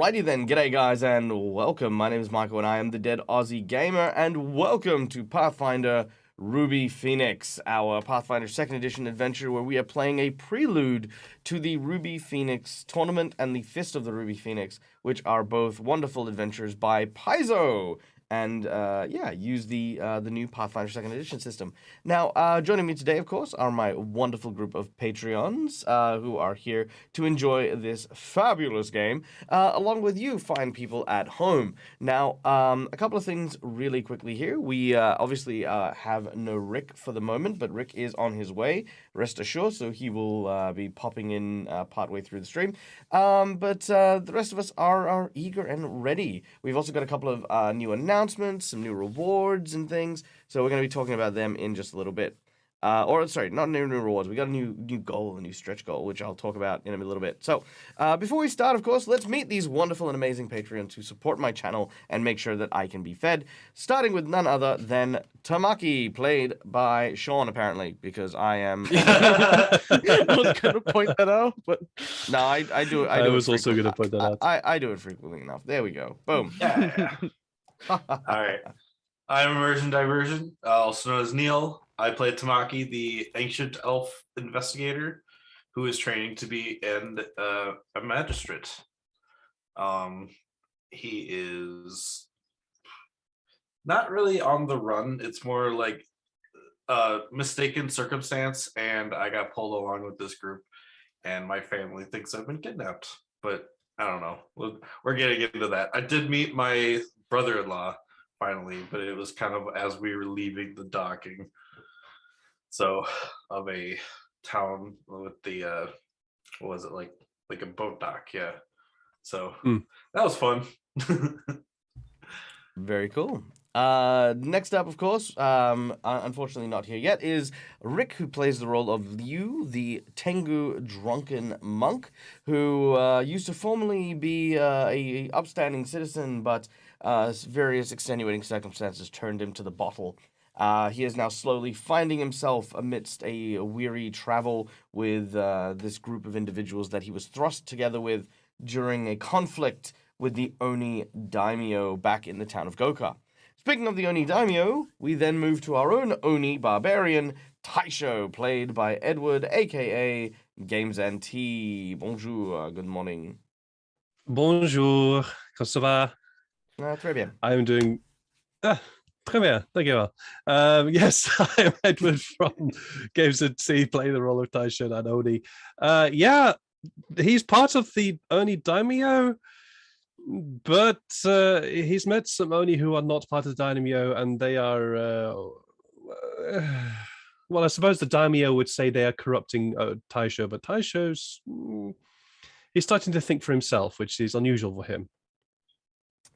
Alrighty then, g'day guys and welcome. My name is Michael and I am the Dead Aussie Gamer, and welcome to Pathfinder Ruby Phoenix, our Pathfinder 2nd Edition adventure where we are playing a prelude to the Ruby Phoenix tournament and the Fist of the Ruby Phoenix, which are both wonderful adventures by Paizo. And use the new Pathfinder 2nd Edition system. Now, joining me today, of course, are my wonderful group of Patreons who are here to enjoy this fabulous game, along with you fine people at home. Now, a couple of things really quickly here. We obviously have no Rick for the moment, but Rick is on his way, rest assured, so he will be popping in partway through the stream. But the rest of us are eager and ready. We've also got a couple of new announcements, some new rewards and things. So we're going to be talking about them in just a little bit. Not new rewards. We got a new goal, a new stretch goal, which I'll talk about in a little bit. So before we start, of course, let's meet these wonderful and amazing Patreons who support my channel and make sure that I can be fed. Starting with none other than Tamaki, played by Sean, apparently, because I am. I was going to point that out, but no, I do. I was also going to point that out. I do it frequently enough. There we go. Boom. yeah. All right. I'm Immersion Diversion, also known as Neil. I play Tamaki, the ancient elf investigator who is training to be a magistrate. He is not really on the run. It's more like a mistaken circumstance, and I got pulled along with this group, and my family thinks I've been kidnapped, but I don't know. We're getting into that. I did meet my brother-in-law finally, but it was kind of as we were leaving the docking. So of a town with the what was it, like a boat dock, yeah. So that was fun. Very cool. Next up, of course, unfortunately not here yet, is Rick, who plays the role of Liu, the Tengu drunken monk, who used to formerly be a upstanding citizen, but various extenuating circumstances turned him to the bottle. He is now slowly finding himself amidst a weary travel with this group of individuals that he was thrust together with during a conflict with the Oni Daimyo back in the town of Goka. Speaking of the Oni Daimyo, we then move to our own Oni barbarian, Taisho, played by Edward, aka Games and Tea. Bonjour, good morning. Bonjour, comment ça va? Très bien. I am doing... très bien, thank you. Yes, I am Edward from Games and Tea, playing the role of Taisho and Oni. He's part of the Oni Daimyo, but he's met some Oni who are not part of the Daimyo, and they are... well, I suppose the Daimyo would say they are corrupting Taisho, but Taisho's... he's starting to think for himself, which is unusual for him.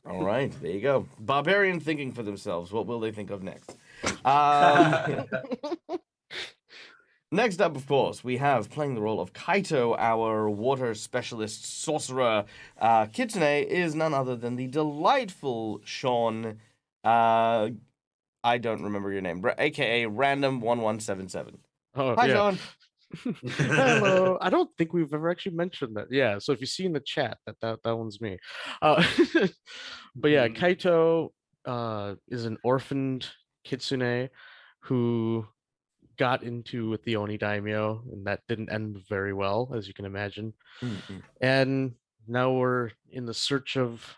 All right, there you go. Barbarian thinking for themselves. What will they think of next? Next up, of course, we have playing the role of Kaito, our water specialist sorcerer. Kitsune is none other than the delightful Sean. I don't remember your name, aka Random1177. Oh, Hi, yeah. Sean. Hello. I don't think we've ever actually mentioned that. Yeah, so if you see in the chat, that one's me. But yeah, Kaito is an orphaned kitsune who got into with the Oni Daimyo, and that didn't end very well, as you can imagine. And now we're in the search of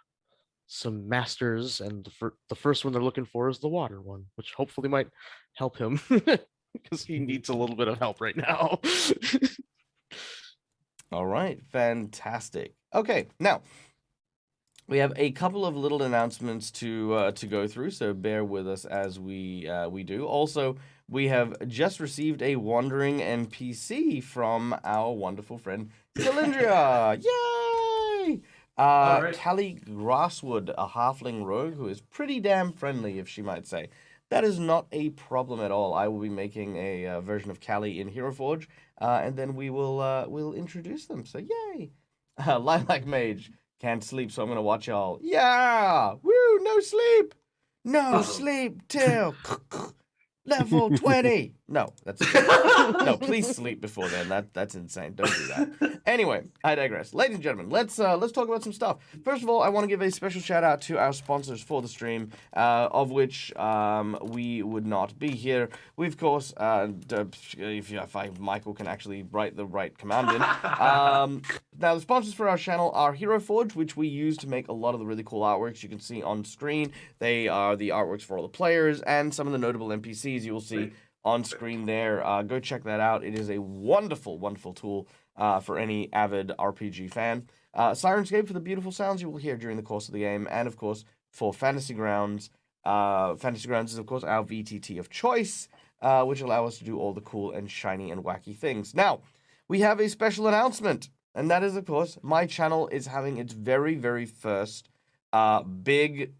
some masters, and the first one they're looking for is the water one, which hopefully might help him. Because he needs a little bit of help right now. All right, fantastic. Okay, now we have a couple of little announcements to go through, so bear with us as we do. Also, we have just received a wandering NPC from our wonderful friend Cylindria. Yay! Right. Callie Grasswood, a halfling rogue who is pretty damn friendly, if she might say. That is not a problem at all. I will be making a version of Callie in Hero Forge, and then we'll introduce them. So yay! Lilac Mage can't sleep, so I'm gonna watch y'all. Yeah! Woo! No sleep! No sleep till Level 20. No, that's no. Please sleep before then. That's insane. Don't do that. Anyway, I digress. Ladies and gentlemen, let's talk about some stuff. First of all, I want to give a special shout out to our sponsors for the stream, of which we would not be here. We of course, if Michael can actually write the right command in. Now the sponsors for our channel are Hero Forge, which we use to make a lot of the really cool artworks you can see on screen. They are the artworks for all the players and some of the notable NPCs you will see on screen there. Go check that out. It is a wonderful, wonderful tool for any avid RPG fan. Sirenscape for the beautiful sounds you will hear during the course of the game, and of course for Fantasy Grounds. Fantasy Grounds is of course our VTT of choice, which allow us to do all the cool and shiny and wacky things. Now, we have a special announcement, and that is of course my channel is having its very, very first big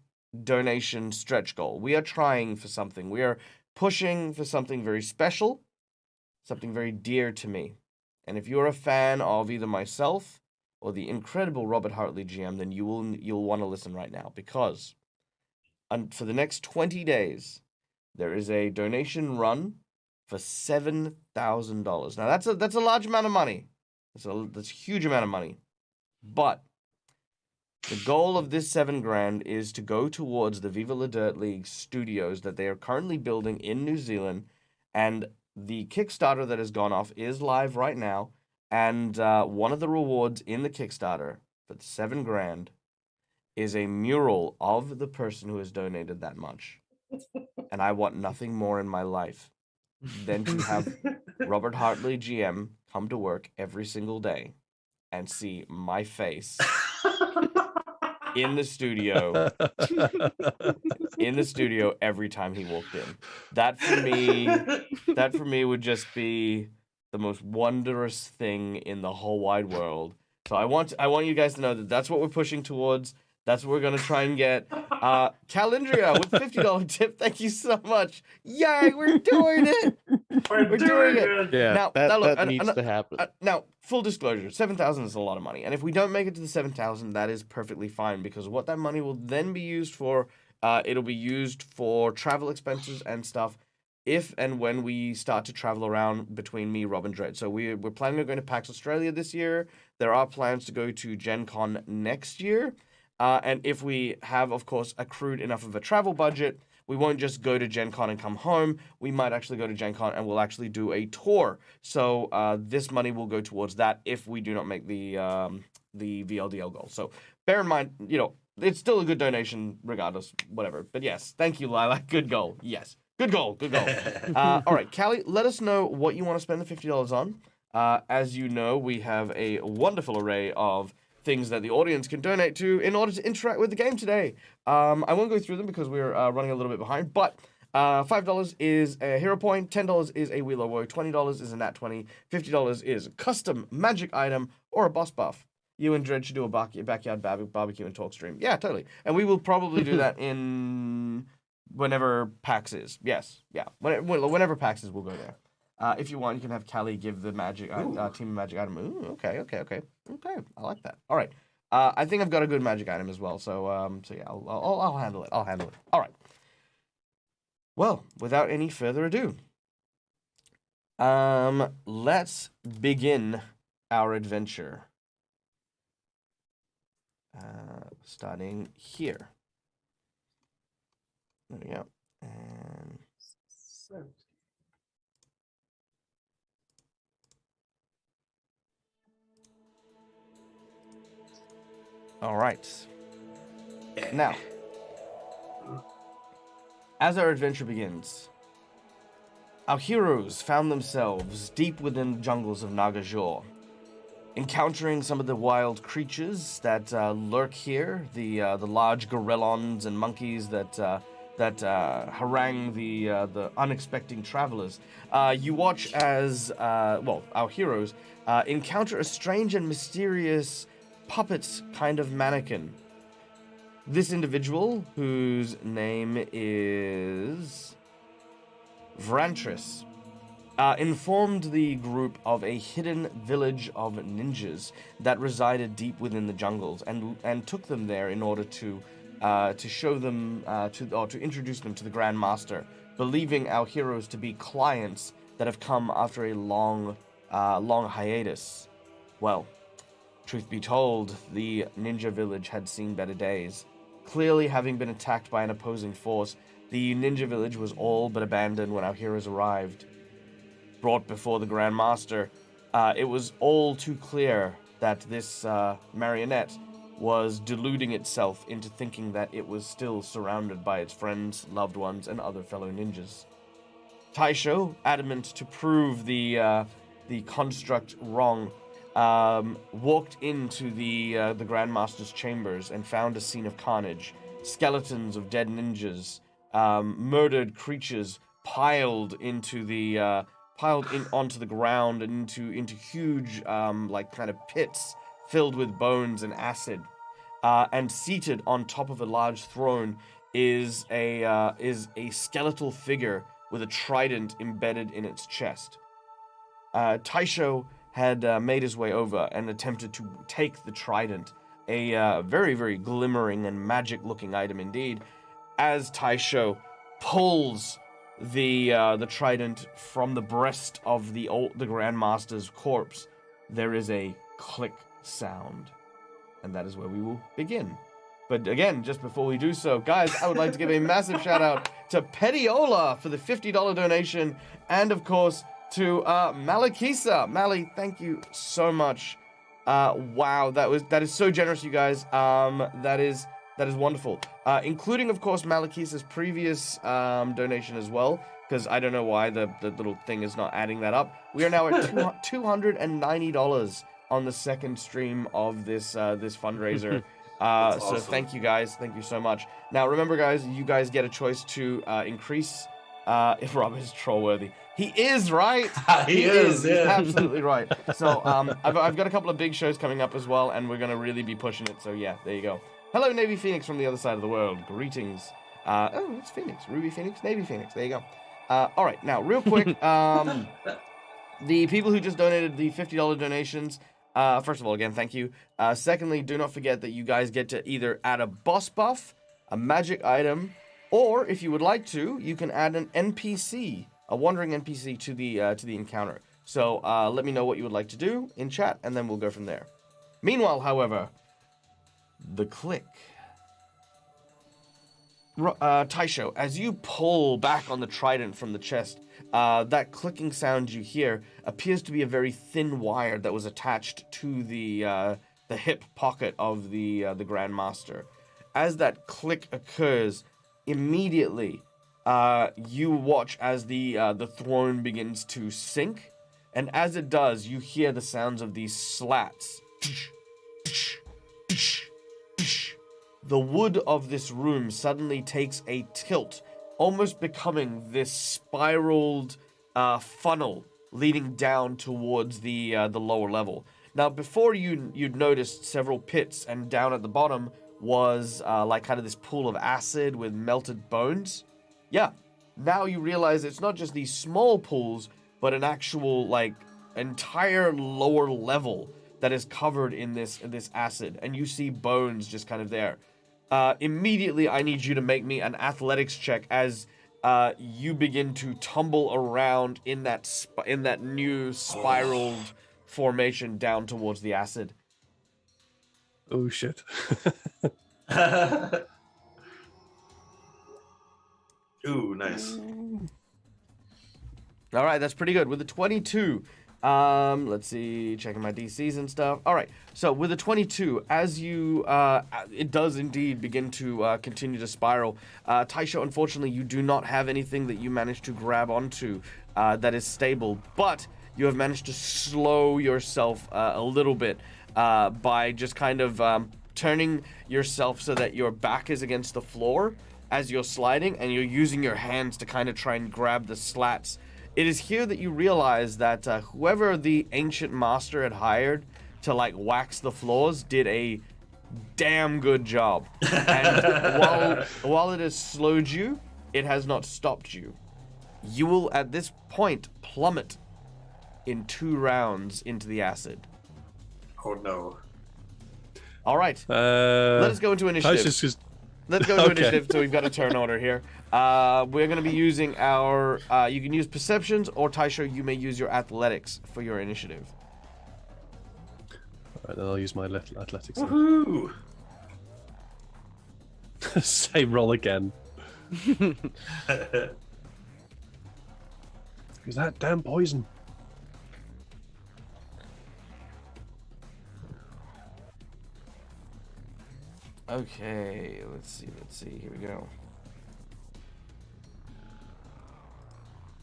donation stretch goal. We are trying for something. We are pushing for something very special, something very dear to me. And if you're a fan of either myself or the incredible Robert Hartley GM, then you'll want to listen right now, because for the next 20 days there is a donation run for $7,000. Now that's a large amount of money. That's a huge amount of money. But the goal of this $7,000 is to go towards the Viva La Dirt League studios that they are currently building in New Zealand, and the Kickstarter that has gone off is live right now, and one of the rewards in the Kickstarter for the $7,000 is a mural of the person who has donated that much. And I want nothing more in my life than to have Robert Hartley GM come to work every single day and see my face in the studio every time he walked in. That for me would just be the most wondrous thing in the whole wide world. So I want you guys to know that that's what we're pushing towards. That's what we're gonna try and get. Calendria with $50 tip. Thank you so much. Yay, we're doing it. We're doing it. Yeah, Now, that needs to happen. Now, full disclosure, 7,000 is a lot of money, and if we don't make it to the 7,000, that is perfectly fine, because what that money will then be used for, it'll be used for travel expenses and stuff. If and when we start to travel around between me, Rob, and Dredd. So we're planning on going to PAX Australia this year. There are plans to go to Gen Con next year. And if we have, of course, accrued enough of a travel budget, we won't just go to Gen Con and come home. We might actually go to Gen Con and we'll actually do a tour. So this money will go towards that if we do not make the VLDL goal. So bear in mind, it's still a good donation regardless, whatever. But yes, thank you, Lilac. Good goal. Yes. Good goal. Good goal. All right, Callie, let us know what you want to spend the $50 on. As you know, we have a wonderful array of things that the audience can donate to in order to interact with the game today. I won't go through them because we're running a little bit behind, but $5 is a hero point, $10 is a Wheel of Woe, $20 is a Nat 20, $50 is a custom magic item or a boss buff. You and Dredd should do a backyard barbecue and talk stream. Yeah, totally. And we will probably do that in whenever PAX is. Yes, yeah. Whenever PAX is, we'll go there. If you want, you can have Callie give the magic team magic item. Ooh, okay. I like that. All right. I think I've got a good magic item as well. So yeah, I'll handle it. All right. Well, without any further ado, let's begin our adventure. Starting here. There we go. And all right. Now, as our adventure begins, our heroes found themselves deep within the jungles of Nagajor, encountering some of the wild creatures that lurk here, the large gorillons and monkeys that harangue the unexpected travelers. You watch as our heroes encounter a strange and mysterious puppet kind of mannequin. This individual, whose name is Vrantras, informed the group of a hidden village of ninjas that resided deep within the jungles, and took them there in order to to show them to introduce them to the Grand Master, believing our heroes to be clients that have come after a long hiatus. Well, truth be told, the ninja village had seen better days. Clearly, having been attacked by an opposing force, the ninja village was all but abandoned when our heroes arrived. Brought before the Grand Master, it was all too clear that this marionette was deluding itself into thinking that it was still surrounded by its friends, loved ones, and other fellow ninjas. Taisho, adamant to prove the construct wrong, walked into the Grandmaster's chambers and found a scene of carnage, skeletons of dead ninjas, murdered creatures piled onto the ground and into huge like kind of pits filled with bones and acid. And seated on top of a large throne is a skeletal figure with a trident embedded in its chest. Taisho had made his way over and attempted to take the trident, a very, very glimmering and magic-looking item indeed. As Taisho pulls the trident from the breast of the Grandmaster's corpse, there is a click sound, and that is where we will begin. But again, just before we do so, guys, I would like to give a massive shout out to Petiola for the $50 donation, and of course to Malakisa. Mali, thank you so much. Wow, that is so generous, you guys. That is wonderful. Including, of course, Malakisa's previous donation as well, because I don't know why the little thing is not adding that up. We are now at $290 on the second stream of this fundraiser. So awesome. Thank you guys. Thank you so much. Now remember, guys, you guys get a choice to increase. If Rob is troll worthy, he is, right. He is, He's yeah. absolutely right. So I've got a couple of big shows coming up as well, and we're gonna really be pushing it. So yeah, there you go. Hello, Navy Phoenix from the other side of the world. Greetings. Oh, it's Phoenix. Ruby Phoenix, Navy Phoenix. There you go. All right, now real quick, the people who just donated the $50 donations. First of all, again, thank you. Secondly, do not forget that you guys get to either add a boss buff, a magic item, or if you would like to, you can add an NPC, a wandering NPC to the encounter. So let me know what you would like to do in chat, and then we'll go from there. Meanwhile, however, the click. Taisho, as you pull back on the trident from the chest, that clicking sound you hear appears to be a very thin wire that was attached to the hip pocket of the Grand Master. As that click occurs, immediately you watch as the throne begins to sink, and as it does, you hear the sounds of these slats. The wood of this room suddenly takes a tilt, almost becoming this spiraled funnel leading down towards the lower level. Now, before you'd noticed several pits, and down at the bottom was like kind of this pool of acid with melted bones. Yeah, now you realize it's not just these small pools, but an actual like entire lower level that is covered in this acid, and you see bones just kind of there. Immediately, I need you to make me an athletics check as you begin to tumble around in that new spiraled formation down towards the acid. Oh shit. Ooh, nice. All right, that's pretty good. With a 22, let's see, checking my DCs and stuff. All right, so with a 22, as you, it does indeed begin to continue to spiral. Taisho, unfortunately, you do not have anything that you managed to grab onto that is stable, but you have managed to slow yourself a little bit by just kind of turning yourself so that your back is against the floor as you're sliding, and you're using your hands to kind of try and grab the slats. It is here that you realize that whoever the ancient master had hired to like wax the floors did a damn good job. And while it has slowed you, it has not stopped you. You will at this point plummet in 2 rounds into the acid. Oh no. All right. Let us go into initiative. let's go to Okay. initiative. So we've got a turn order here. We're going to be using our. You can use perceptions, or Taisho, you may use your athletics for your initiative. Right, then I'll use my athletics. then. Woohoo! Same roll again. Is that damn poison? Okay, let's see. Here we go.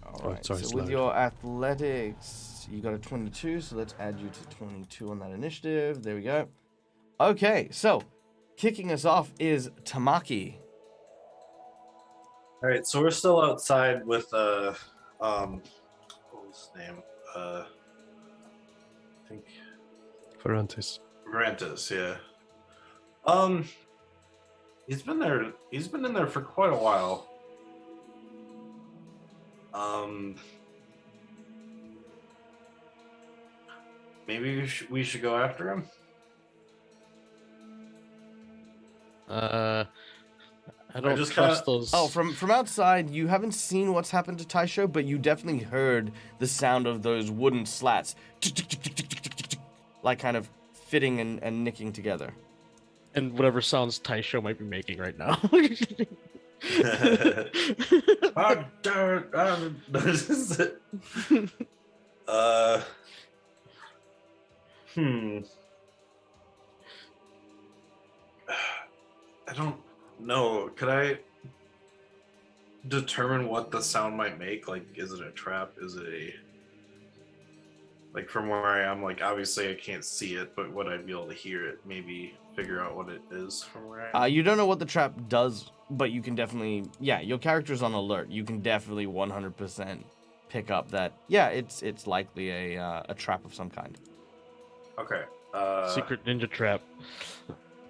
All right. sorry, So slide. with your athletics, you got a 22. So let's add you to 22 on that initiative. There we go. Okay, so kicking us off is Tamaki. All right, so we're still outside with what was his name? I think Vrantras. Vrantras, yeah. He's been there. He's been in there for quite a while. Maybe we should go after him. I don't just trust kinda- those. Oh, from outside, you haven't seen what's happened to Taisho, but you definitely heard the sound of those wooden slats, like kind of fitting and nicking together. And whatever sounds Taisho might be making right now. I don't know. Could I determine what the sound might make? Like, is it a trap? Is it a... Like, from where I am, like, obviously I can't see it, but would I be able to hear it? Maybe figure out what it is from where I am? You don't know what the trap does, but you can definitely, yeah, your character's on alert. You can definitely 100% pick up that, yeah, it's likely a trap of some kind. Okay. Secret ninja trap.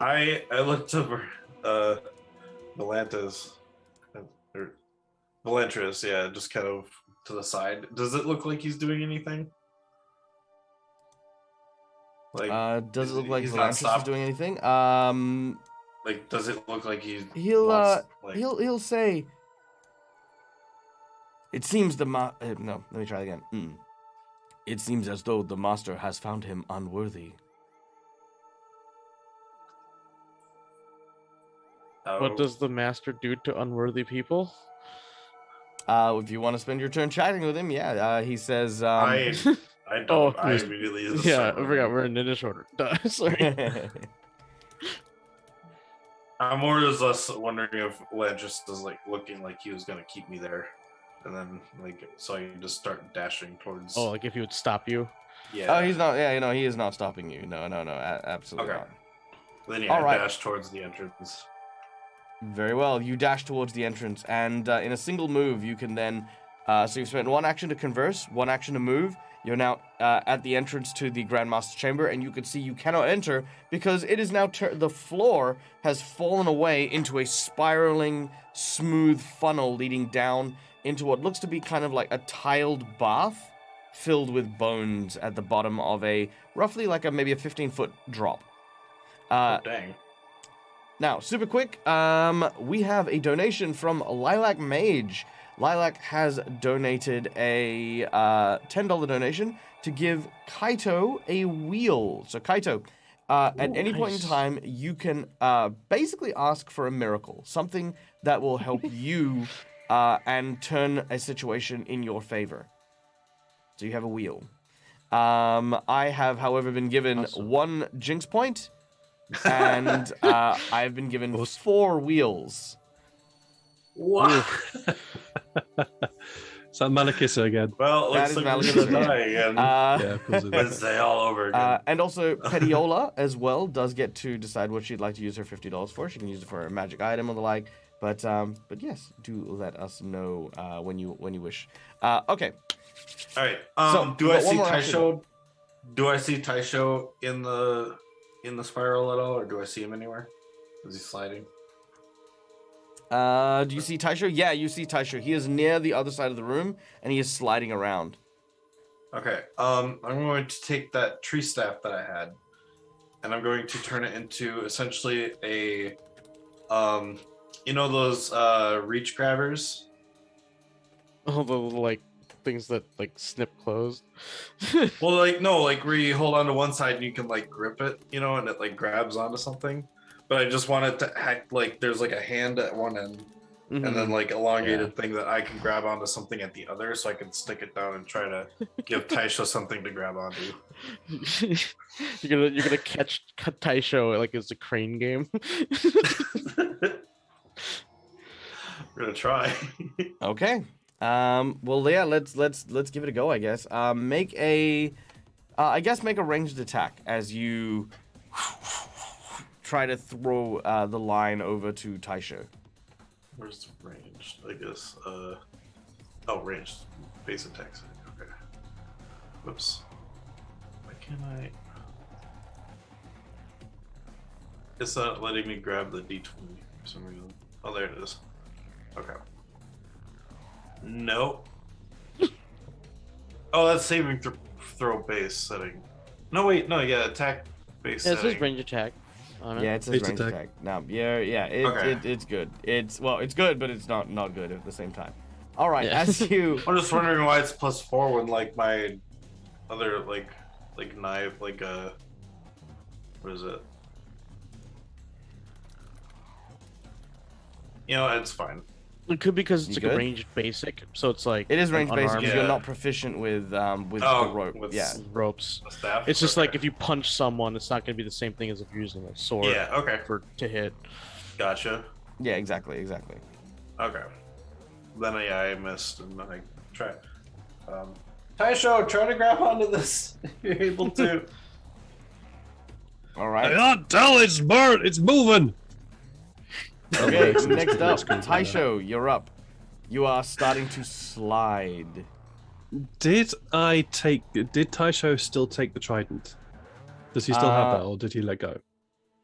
I looked over Volantis, or Volantras, yeah, just kind of to the side. Does it look like he's doing anything? Like, Does it look like he's not Volantras is stopped? doing anything? Like, does it look like he's He'll say. It seems no, let me try again. It seems as though the master has found him unworthy. What does the master do to unworthy people? If you want to spend your turn chatting with him, yeah. He says. I don't. Oh, I immediately. Yeah, I forgot we're in ninja order. Duh, sorry. I'm more or less wondering if Landris is like looking like he was gonna keep me there, and then like so I just start dashing towards. Oh, like if he would stop you. Yeah. Oh, he's not. Yeah, he is not stopping you. No, absolutely Okay. not. Then yeah, All right. I dash towards the entrance. Very well. You dash towards the entrance, and in a single move, you can then. So you've spent one action to converse, one action to move. You're now at the entrance to the Grandmaster's chamber, and you can see you cannot enter because it is now the floor has fallen away into a spiraling, smooth funnel leading down into what looks to be kind of like a tiled bath filled with bones at the bottom of a roughly like maybe a 15-foot drop. Oh, dang. Now, super quick, we have a donation from Lilac Mage. Lilac has donated a $10 donation to give Kaito a wheel. So Kaito, at any point in nice. time, you can basically ask for a miracle, something that will help you and turn a situation in your favor. So you have a wheel. I have, however, been given Awesome. 1 jinx point, and I've been given 4 wheels. What? Is that Malakissa again? Well, That looks is like we're Malakissa, gonna yeah. die again. Yeah, of course it is. Wednesday all over again. And also, Petiola as well does get to decide what she'd like to use her $50 for. She can use it for a magic item or the like. But yes, do let us know when you wish. Okay. All right. So, Do we I got one see more action. Taisho? Do I see Taisho in the spiral at all, or do I see him anywhere? Is he sliding? Do you see Taisho? Yeah, you see Taisho. He is near the other side of the room, and he is sliding around. Okay. I'm going to take that tree staff that I had, and I'm going to turn it into essentially a You know those reach grabbers? Oh, the like things that like snip closed. Well, like no, like where you hold on to one side and you can like grip it, you know, and it like grabs onto something. But I just want it to act like there's like a hand at one end, and then like elongated thing that I can grab onto something at the other, so I can stick it down and try to give Taisha something to grab onto. You're gonna cut Taisho like it's a crane game. We're gonna try. Okay. Well, yeah. Let's give it a go. I guess. Make a ranged attack as you try to throw the line over to Taisho. Where's the range? I guess. Ranged. Base attacks. Okay. Whoops. Why can't I? It's not letting me grab the D20 for some reason. Oh, there it is. Okay. Nope. Oh, that's saving throw base setting. No, wait, no, yeah, attack base Yeah, it setting. says range attack. Yeah, it says range attack. No, yeah. It's good. It's good, but it's not good at the same time. All right, as you. I'm just wondering why it's +4 when like my other like knife what is it? You know, it's fine. It could be because it's You like a good? ranged basic, so it's like It is range based unarmed. because Yeah. you're not proficient with the rope. with Yeah. ropes. the staff. It's just Okay. like if you punch someone, it's not gonna be the same thing as if you're using a sword Yeah. Okay. to hit. Gotcha. Yeah, exactly. Okay. Then I missed and then I tried. Taisho, try to grab onto this if you're able to. All I right. can't tell. It's burnt. It's moving. Okay, That's next up, good. Taisho, you're up. You are starting to slide. Did Taisho still take the trident? Does he still have that, or did he let go?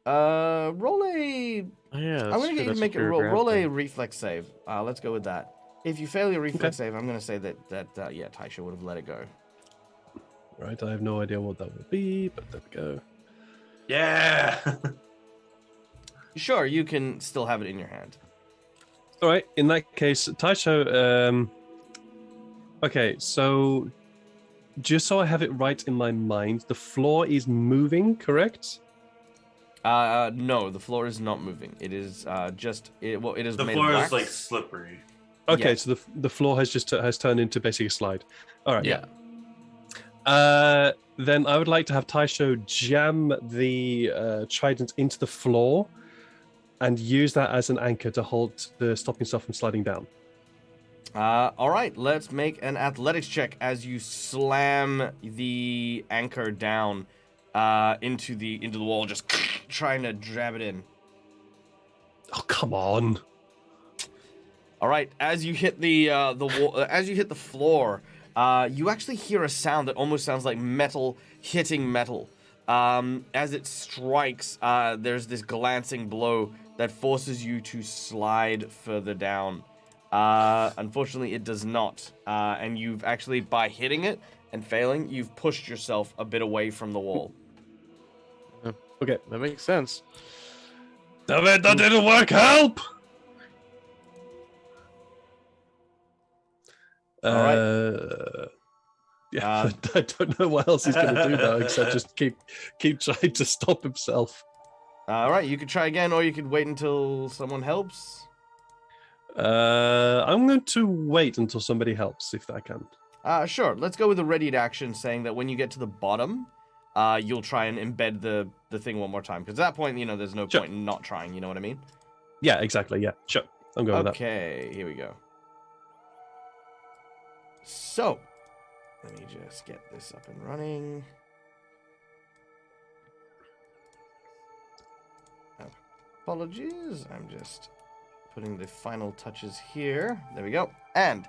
Roll a. Oh, yeah, I'm gonna get you to make a roll a reflex save. Let's go with that. If you fail your reflex save, I'm gonna say that Taisho would have let it go. Right, I have no idea what that would be, but there we go. Yeah. Sure, you can still have it in your hand. All right, in that case, Taisho. Okay, so just so I have it right in my mind, the floor is moving, correct? No, the floor is not moving. It is it is The made floor of is wax. like slippery. Okay, Yeah. so the floor has turned into basically a slide. All right. Yeah. Then I would like to have Taisho jam the trident into the floor and use that as an anchor to stop himself from sliding down. All right, let's make an athletics check as you slam the anchor down into the wall, just trying to jab it in. Oh, come on. All right, as you hit the wall, as you hit the floor, you actually hear a sound that almost sounds like metal hitting metal. As it strikes, there's this glancing blow that forces you to slide further down. Unfortunately, it does not. And you've actually, by hitting it and failing, you've pushed yourself a bit away from the wall. Okay. That makes sense. Damn it, that didn't work. Help! All Yeah, I don't know what else he's going to do now except just keep trying to stop himself. All right, you could try again, or you could wait until someone helps. I'm going to wait until somebody helps, if I can. Sure. Let's go with a readied action, saying that when you get to the bottom, you'll try and embed the thing one more time. Because at that point, there's no point in not trying. You know what I mean? Yeah, exactly. Yeah, sure. I'm going with that. Okay, here we go. So, let me just get this up and running. Apologies, I'm just putting the final touches here. There we go. And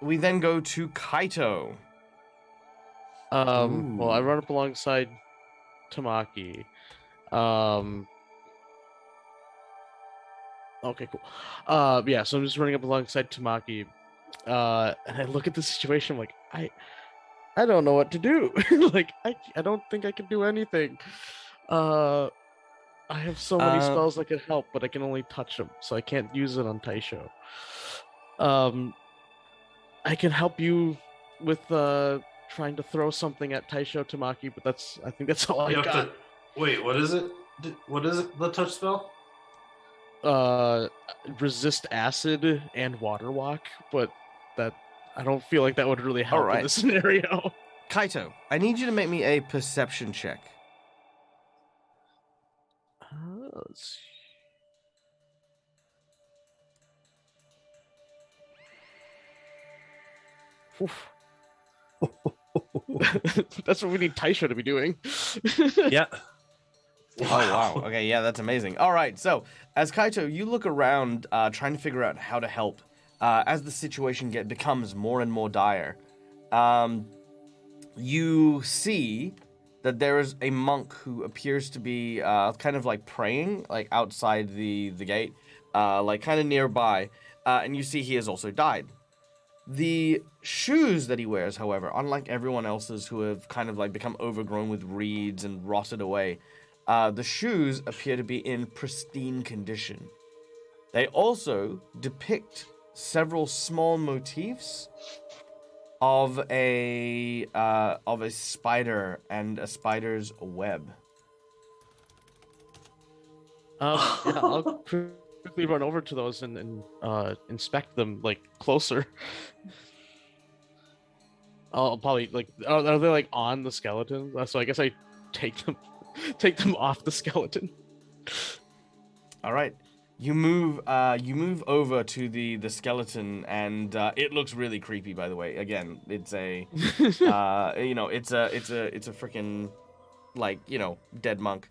we then go to Kaito. Well, I run up alongside Tamaki. Okay, cool. Yeah, so I'm just running up alongside Tamaki. And I look at the situation like I don't know what to do. Like I don't think I can do anything. I'm I have so many Uh, spells that could help, but I can only touch them, so I can't use it on Taisho. I can help you with trying to throw something at Taisho Tamaki, but I think that's all You I have got. to wait. What is it? What is it? The touch spell? Uh, resist acid and water walk, but that I don't feel like that would really help in Alright. this scenario. Kaito, I need you to make me a perception check. Let's see. Oof. That's what we need Taisho to be doing. Yeah. Oh, wow. Okay, yeah, that's amazing. All right, so as Kaito, you look around trying to figure out how to help as the situation becomes more and more dire. You see that there is a monk who appears to be kind of like praying, like outside the gate, like kind of nearby, and you see he has also died. The shoes that he wears, however, unlike everyone else's who have kind of like become overgrown with reeds and rotted away, the shoes appear to be in pristine condition. They also depict several small motifs of a spider and a spider's web. Yeah, I'll quickly run over to those and inspect them like closer. I'll probably like are they like on the skeleton? So I guess I take them off the skeleton. All right. You move over to the skeleton, and it looks really creepy. By the way, again, it's a it's a freaking like dead monk.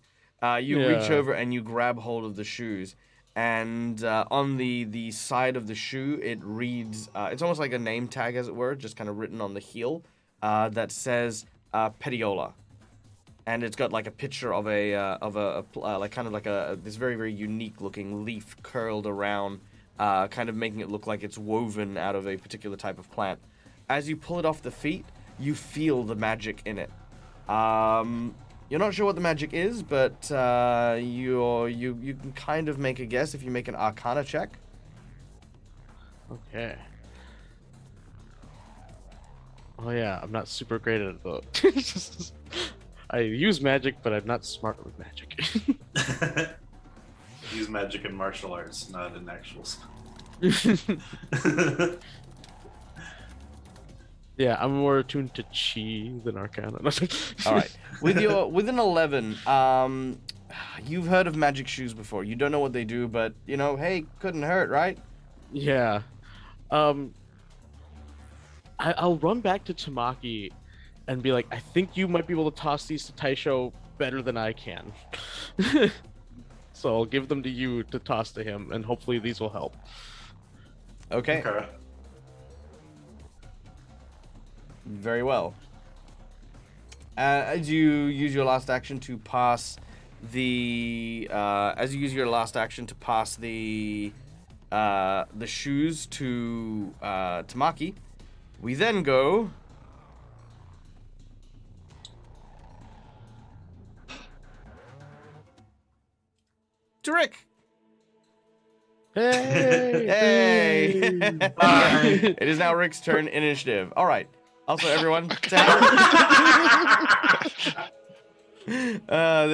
You reach Yeah. over and you grab hold of the shoes, and on the side of the shoe it reads it's almost like a name tag, as it were, just kind of written on the heel that says Petiola. And it's got like a picture of like kind of like this very, very unique looking leaf curled around, kind of making it look like it's woven out of a particular type of plant. As you pull it off the feet, you feel the magic in it. You're not sure what the magic is, but you can kind of make a guess if you make an Arcana check. Okay. Oh yeah, I'm not super great at it though. I use magic, but I'm not smart with magic. Use magic in martial arts, not in actual spell. Yeah, I'm more attuned to chi than Arcana. All right. With an 11, you've heard of magic shoes before. You don't know what they do, but hey, couldn't hurt, right? Yeah. I'll run back to Tamaki and be like, I think you might be able to toss these to Taisho better than I can. So I'll give them to you to toss to him, and hopefully these will help. Okay. Very well. As you use your last action to pass the shoes to Tamaki, we then go to Rick. Hey! It is now Rick's turn in initiative. All right. Also, everyone. There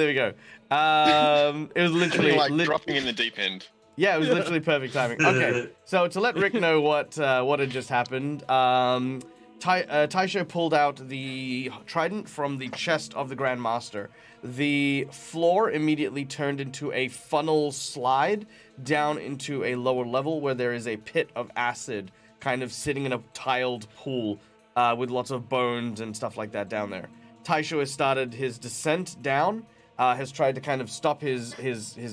we go. It was literally like dropping in the deep end. Yeah, it was literally perfect timing. Okay, so to let Rick know what had just happened, Taisho pulled out the trident from the chest of the Grand Master. The floor immediately turned into a funnel slide down into a lower level where there is a pit of acid kind of sitting in a tiled pool with lots of bones and stuff like that down there. Taisho has started his descent down, has tried to kind of stop his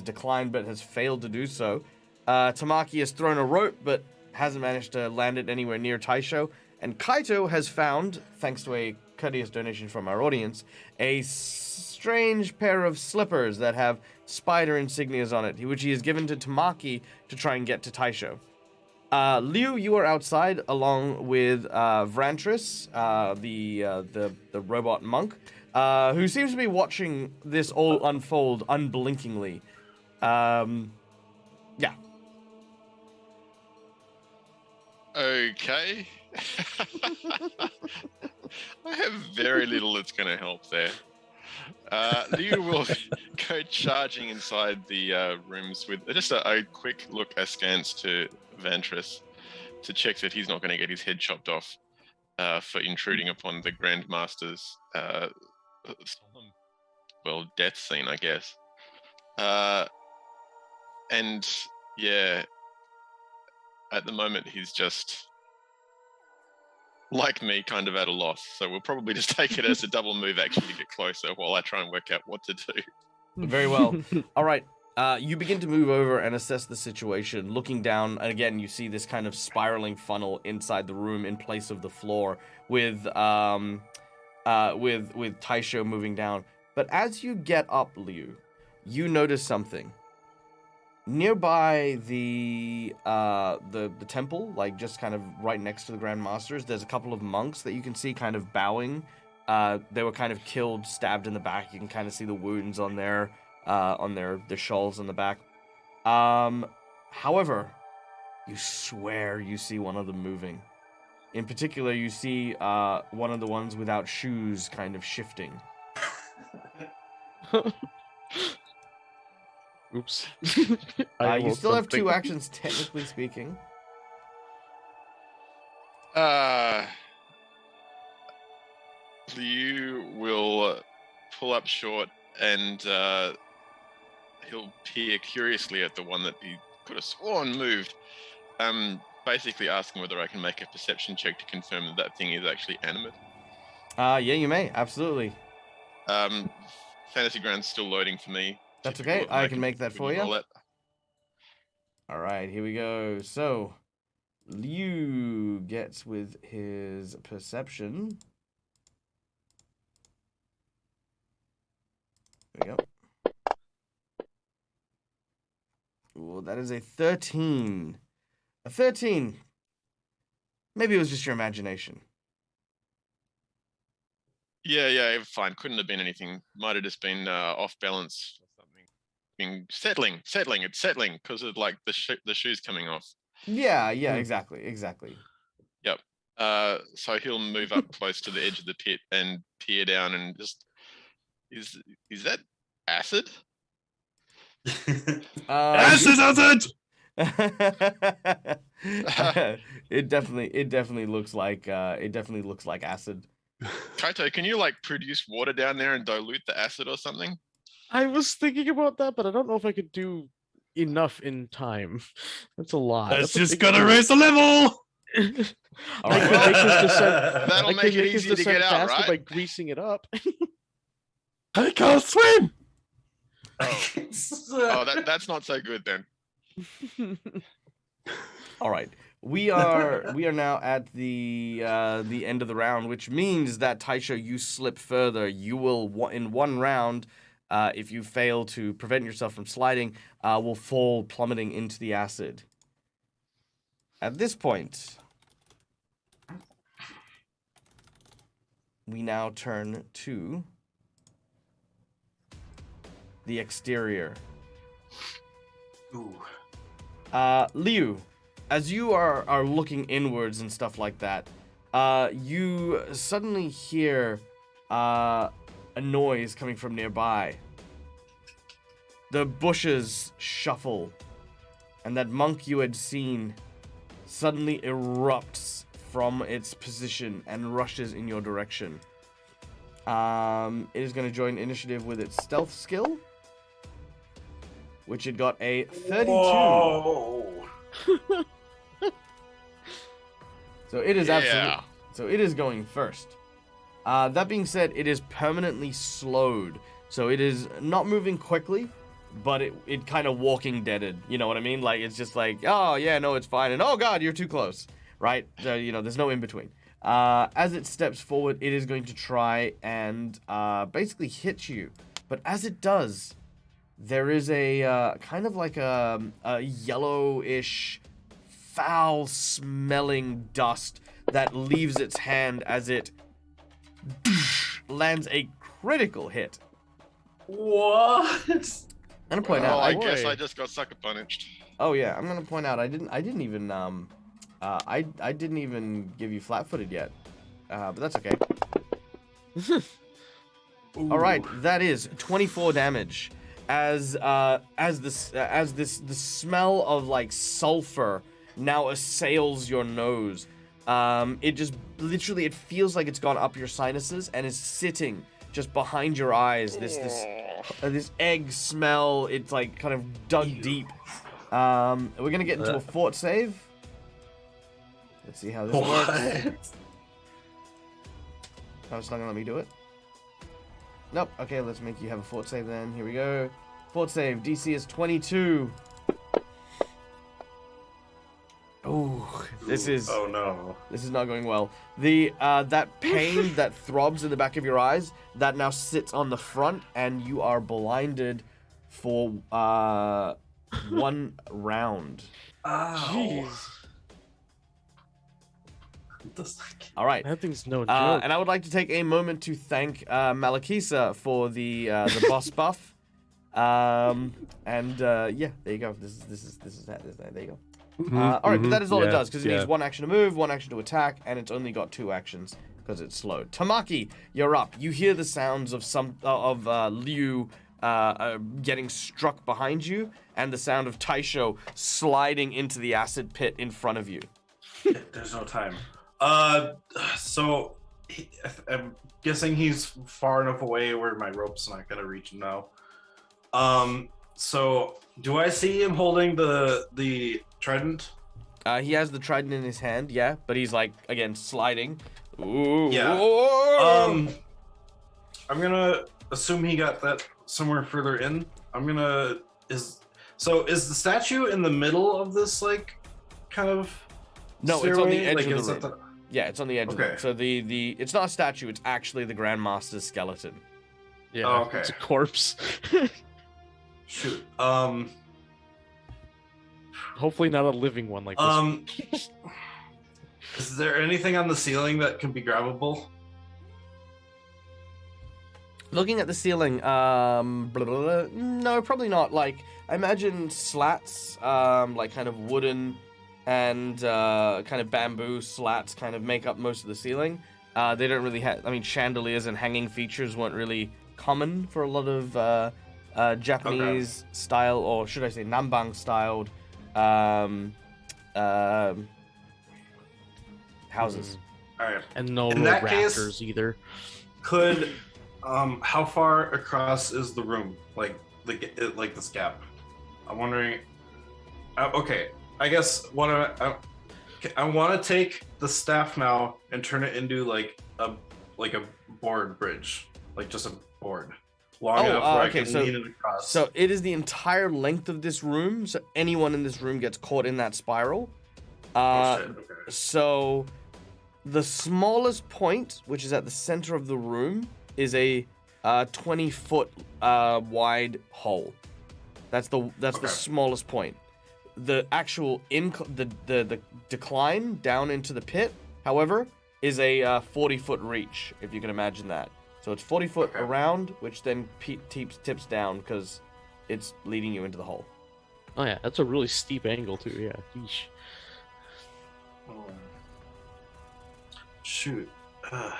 decline, but has failed to do so. Tamaki has thrown a rope, but hasn't managed to land it anywhere near Taisho. And Kaito has found, thanks to a courteous donation from our audience, a strange pair of slippers that have spider insignias on it, which he has given to Tamaki to try and get to Taisho. Liu, you are outside along with Vrantras, the robot monk, who seems to be watching this all unfold unblinkingly. Yeah. Okay. I have very little that's going to help there. Liu will go charging inside the rooms with just a quick look askance to Vrantras to check that he's not going to get his head chopped off for intruding upon the Grandmaster's death scene, I guess. And yeah, at the moment he's just like me, kind of at a loss. So we'll probably just take it as a double move action to get closer while I try and work out what to do. Very well. All right. You begin to move over and assess the situation. Looking down, and again, you see this kind of spiraling funnel inside the room in place of the floor, with Taisho moving down. But as you get up, Liu, you notice something. Nearby the temple, like just kind of right next to the Grand Masters, there's a couple of monks that you can see kind of bowing. They were kind of killed, stabbed in the back. You can kind of see the wounds on their shawls on the back. However, you swear you see one of them moving. In particular, you see one of the ones without shoes kind of shifting. Oops. You still have 2 actions, technically speaking. Liu will pull up short and he'll peer curiously at the one that he could have sworn moved. Basically asking whether I can make a perception check to confirm that that thing is actually animate. Yeah, you may, absolutely. Fantasy Ground's still loading for me. That's okay, I can make that for you. All right, here we go. So, Liu gets with his perception. There we go. Ooh, that is a 13. A 13. Maybe it was just your imagination. Yeah, fine. Couldn't have been anything. Might have just been off balance or something. Being settling. It's settling because of like the shoes coming off. Yeah, exactly. Yep. So he'll move up close to the edge of the pit and peer down and just is that acid? Acid! It definitely looks like acid. Kaito, can you like produce water down there and dilute the acid or something? I was thinking about that, but I don't know if I could do enough in time. That's a lot. That's a just big gonna deal. raise the level! All I right. could make his descent. That'll I make could it make his easy to descent get out, faster right? by greasing it up. I can't swim! Oh, that's not so good then. All right. We are now at the end of the round, which means that Taisha, you slip further. You will in one round, if you fail to prevent yourself from sliding, will fall plummeting into the acid. At this point, we now turn to the exterior. Ooh. Liu, as you are looking inwards and stuff like that, you suddenly hear a noise coming from nearby. The bushes shuffle, and that monk you had seen suddenly erupts from its position and rushes in your direction. It is going to join initiative with its stealth skill, which it got a 32. Whoa. So it is Yeah. So it is going first. That being said, it is permanently slowed. So it is not moving quickly, but it kind of walking deaded. You know what I mean? Like, it's just like, oh, yeah, no, it's fine. And, oh, God, you're too close. Right? So, there's no in between. As it steps forward, it is going to try and basically hit you. But as it does, there is a kind of like a yellowish foul-smelling dust that leaves its hand as it lands a critical hit. What? I'm gonna point Oh, out. I I, guess boy. I just got sucker punched. oh yeah, I'm gonna point out. I didn't even I didn't even give you flat-footed yet. But that's okay. All right, that is 24 damage. As the smell of like sulfur now assails your nose. It just literally it feels like it's gone up your sinuses and is sitting just behind your eyes. This egg smell. It's like kind of dug deep. We're gonna get into a fort save. Let's see how this works. Oh, it's not gonna let me do it. Nope. Okay, let's make you have a fort save then. Here we go. Fort save. DC is 22. Oh, this is. Oh no. This is not going well. The that pain that throbs in the back of your eyes that now sits on the front, and you are blinded for 1 round. Ow. Jeez. All right. That thing's no joke. And I would like to take a moment to thank Malakisa for the boss buff. Yeah, there you go. This is that. There you go. All right, but that is all it does because it needs 1 action to move, 1 action to attack, and it's only got 2 actions because it's slowed. Tamaki, you're up. You hear the sounds of Liu getting struck behind you, and the sound of Taisho sliding into the acid pit in front of you. There's no time. So I'm guessing he's far enough away where my rope's not gonna reach him now. So do I see him holding the trident? He has the trident in his hand, yeah, but he's like again sliding. Ooh. Yeah. Whoa. I'm gonna assume he got that somewhere further in. Is the statue in the middle of this like kind of No, it's on the stairway? edge Like, of is the that room. Yeah, it's on the edge of the room. Okay. So the it's not a statue, it's actually the Grandmaster's skeleton. Yeah, Oh, okay. it's a corpse. Shoot. Hopefully not a living one like this. Is there anything on the ceiling that can be grabbable? Looking at the ceiling, no, probably not. Like, I imagine slats, like kind of wooden and kind of bamboo slats kind of make up most of the ceiling. They don't really have, I mean, chandeliers and hanging features weren't really common for a lot of Japanese style, or should I say Nambang styled houses. All right. And no In that rafters case- either. Could how far across is the room? Like this gap? I'm wondering. Okay, I guess what I want to take the staff now and turn it into like a board bridge, like just a board long enough where I can lean it across. So it is the entire length of this room, so anyone in this room gets caught in that spiral. Oh, shit, okay. So the smallest point, which is at the center of the room, is a 20-foot wide hole. That's the smallest point. The actual the decline down into the pit, however, is a 40-foot reach, if you can imagine that. So it's 40 foot around, which then tips down because it's leading you into the hole. Oh yeah, that's a really steep angle too. Yeah. Yeesh. Shoot. No.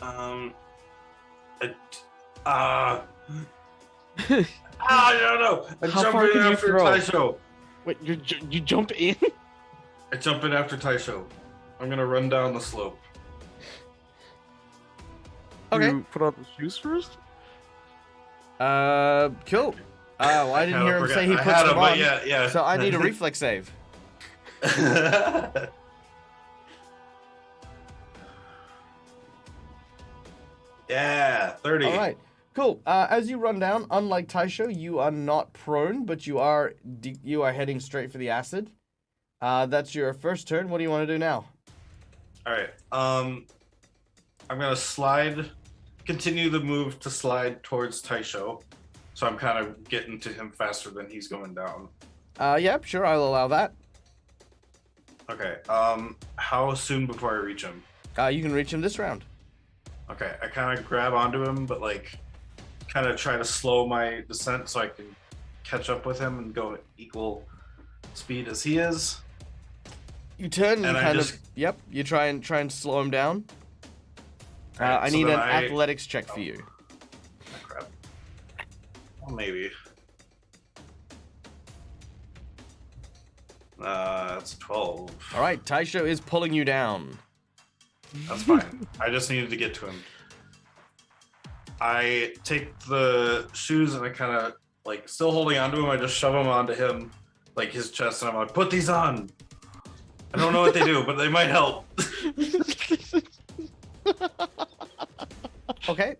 I How jump far in can you after throw? Taisho. Wait, you jump in? I jump in after Taisho. I'm gonna run down the slope. Okay. You put on the shoes first? Cool. Oh, I didn't hear him say he I puts had them him, but on. yeah. So I need a reflex save. Yeah, 30. All right. Cool. As you run down, unlike Taisho, you are not prone, but you are heading straight for the acid. That's your first turn. What do you want to do now? All right. I'm gonna continue the move to slide towards Taisho. So I'm kind of getting to him faster than he's going down. Yeah, sure, I'll allow that. Okay. How soon before I reach him? You can reach him this round. Okay, I kind of grab onto him, but like, kind of try to slow my descent so I can catch up with him and go at equal speed as he is. You turn and And yep. You try and slow him down. Alright, I so need then an athletics check for you. Oh, crap. Well, maybe. That's 12. All right, Taisho is pulling you down. That's fine. I just needed to get to him. I take the shoes and I kind of, like, still holding onto him, I just shove them onto him, like his chest, and I'm like, put these on! I don't know what they do, but they might help. Okay.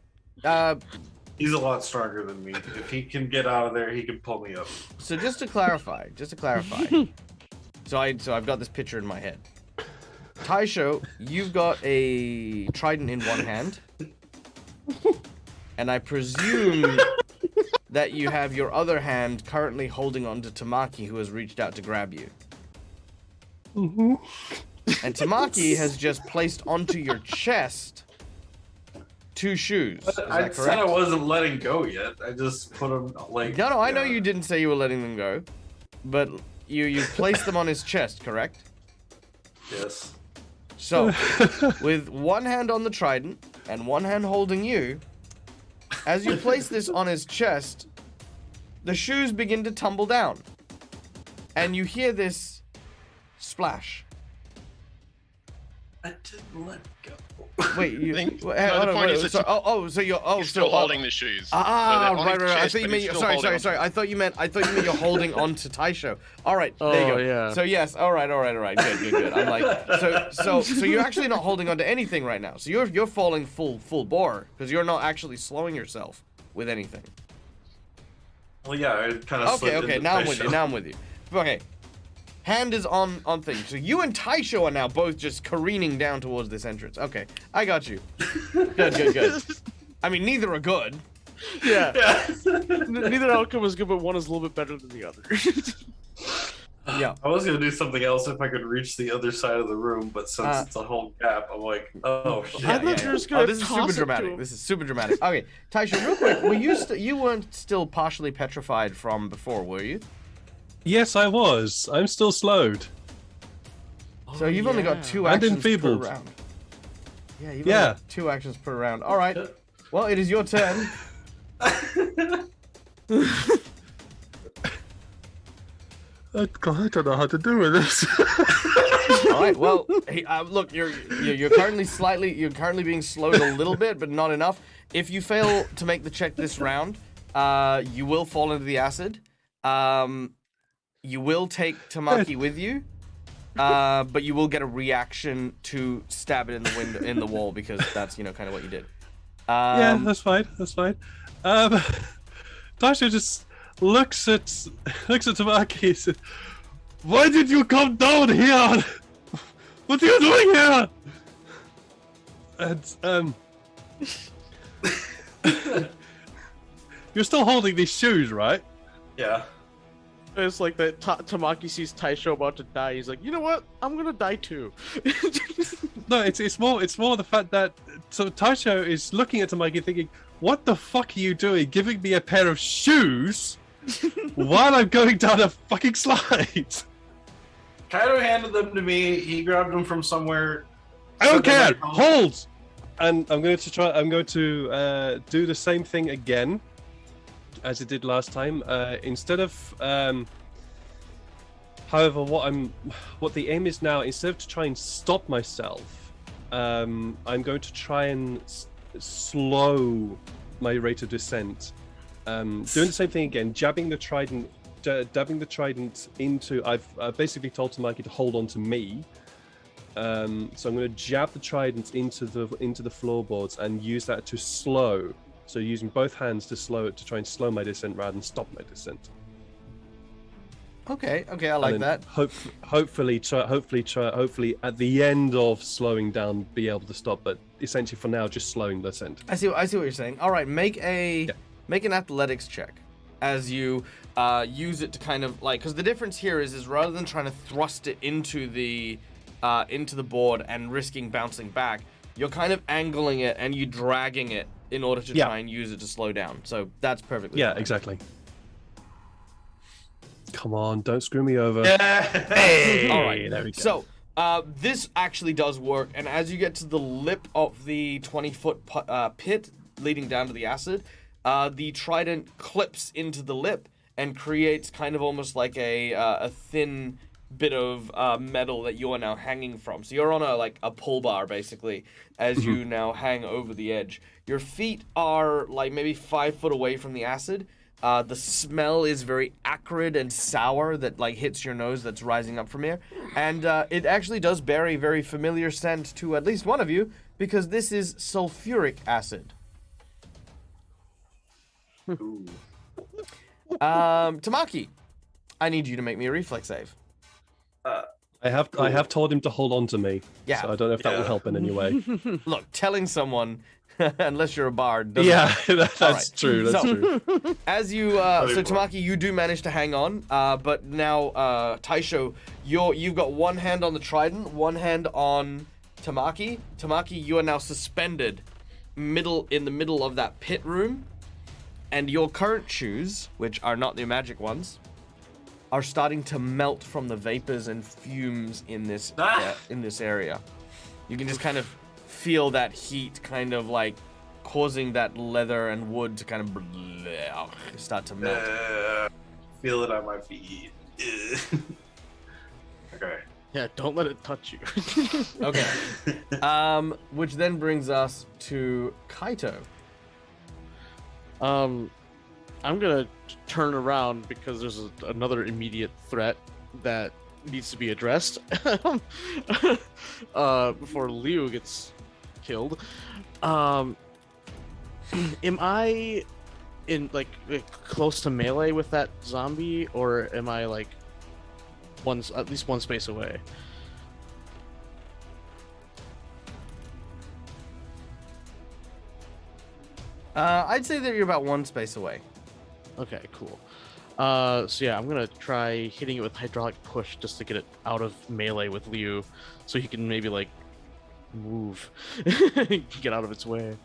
He's a lot stronger than me. If he can get out of there, he can pull me up. So just to clarify. So I've got this picture in my head. Taisho, you've got a trident in one hand. And I presume that you have your other hand currently holding on to Tamaki, who has reached out to grab you. Mm-hmm. And Tamaki has just placed onto your chest 2 shoes. Is I that said I correct? wasn't letting go yet. I just put them, like... No, I know yeah. you didn't say you were letting them go. But you placed them on his chest, correct? Yes. So, with one hand on the trident and one hand holding you, as you place this on his chest, the shoes begin to tumble down. And you hear this splash. I didn't let go. Wait, you... think- wait, no, hold the on, point wait, is that so, so you're... Oh, He's so... still holding the shoes. So they're on right. his I chest, thought you but meant... he's still Sorry. holding on. I thought you meant you're holding on to Taisho. All right, there you Oh, go. yeah. So yes, all right. Good. I'm like, so you're actually not holding on to anything right now. So you're falling full bore because you're not actually slowing yourself with anything. Well, yeah, I kind of Okay. Now I'm with you. Okay. Hand is on thing. So you and Taisho are now both just careening down towards this entrance. Okay, I got you. Good. I mean, neither are good. Yeah. Yeah. Neither outcome is good, but one is a little bit better than the other. Yeah. I was gonna do something else if I could reach the other side of the room, but since it's a whole gap, I'm like, oh shit. I thought you were just gonna this is toss super it to dramatic. him. This is super dramatic. Okay, Taisho, real quick, were you weren't still partially petrified from before, were you? Yes, I was. I'm still slowed. So you've only got 2 And actions per enfeebled. round. Yeah, you've only got 2 actions per round. All right. Well, it is your turn. I don't know how to do with this. All right. Well, look, you're currently being slowed a little bit, but not enough. If you fail to make the check this round, you will fall into the acid. You will take Tamaki with you, but you will get a reaction to stab it in the window in the wall because that's kind of what you did. Yeah, that's fine. Tasha just looks at Tamaki and says, "Why did you come down here? What are you doing here?" And you're still holding these shoes, right? Yeah. It's like that Tamaki sees Taisho about to die. He's like, you know what? I'm gonna die too. No, it's more the fact that so Taisho is looking at Tamaki thinking, "What the fuck are you doing? Giving me a pair of shoes while I'm going down a fucking slide?" Kaido handed them to me. He grabbed them from somewhere. I don't So then care. I- Hold. And I'm going to do the same thing again as I did last time. Instead of, however, what the aim is now, instead of to try and stop myself, I'm going to try and slow my rate of descent. Doing the same thing again, dabbing the trident into. I've basically told Tamaki to hold on to me. So I'm going to jab the trident into the floorboards and use that to slow. So using both hands to try and slow my descent rather than stop my descent. Okay, I like And then that. Hopefully at the end of slowing down, be able to stop. But essentially, for now, just slowing the descent. I see what you're saying. All right, make an athletics check. as you use it to kind of like, because the difference here is rather than trying to thrust it into the board and risking bouncing back, you're kind of angling it and you dragging it in order to try and use it to slow down. So that's perfectly fine. Exactly. Come on, don't screw me over. Hey! All right, there we go. So this actually does work, and as you get to the lip of the 20-foot pit leading down to the acid, the trident clips into the lip and creates kind of almost like a thin bit of metal that you are now hanging from. So you're on a pull bar basically as you now hang over the edge. Your feet are like maybe 5 foot away from the acid. The smell is very acrid and sour that like hits your nose that's rising up from here. And it actually does bear a very familiar scent to at least one of you because this is sulfuric acid. Ooh. Tamaki, I need you to make me a reflex save. I have told him to hold on to me. Yeah. So I don't know if that will help in any way. Look, telling someone, unless you're a bard, doesn't That's true. That's true. As you, so Tamaki, you do manage to hang on, but now, Taisho, you've got one hand on the trident, one hand on Tamaki. Tamaki, you are now suspended in the middle of that pit room, and your current shoes, which are not the magic ones, are starting to melt from the vapors and fumes in this area. You can just kind of feel that heat kind of like causing that leather and wood to kind of start to melt. Feel it on my feet. Okay. Yeah, don't let it touch you. Okay. Which then brings us to Kaito. I'm gonna turn around because there's another immediate threat that needs to be addressed before Liu gets killed. Am I in like close to melee with that zombie, or am I like at least one space away? I'd say that you're about one space away. Okay, cool. So yeah, I'm gonna try hitting it with hydraulic push just to get it out of melee with Liu, so he can maybe like move, get out of its way.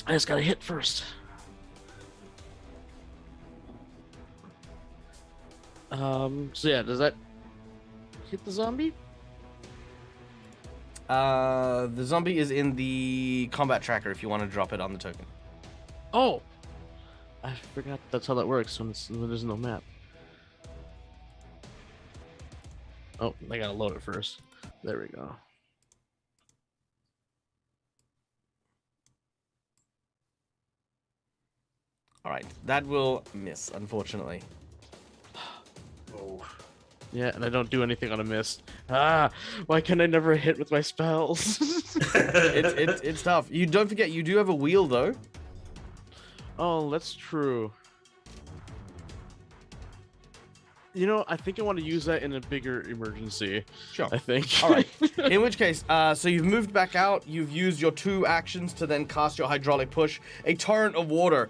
I just gotta hit first. So yeah, does that hit the zombie? The zombie is in the combat tracker if you want to drop it on the token. Oh, I forgot that's how that works when there's no map. Oh, I gotta load it first. There we go. All right, that will miss, unfortunately. Oh. Yeah, and I don't do anything on a miss. Ah, why can I never hit with my spells? It's tough. You don't forget, you do have a wheel though. Oh, that's true. You know, I think I want to use that in a bigger emergency. Sure. I think. All right. In which case, so you've moved back out. You've used your 2 actions to then cast your hydraulic push. A torrent of water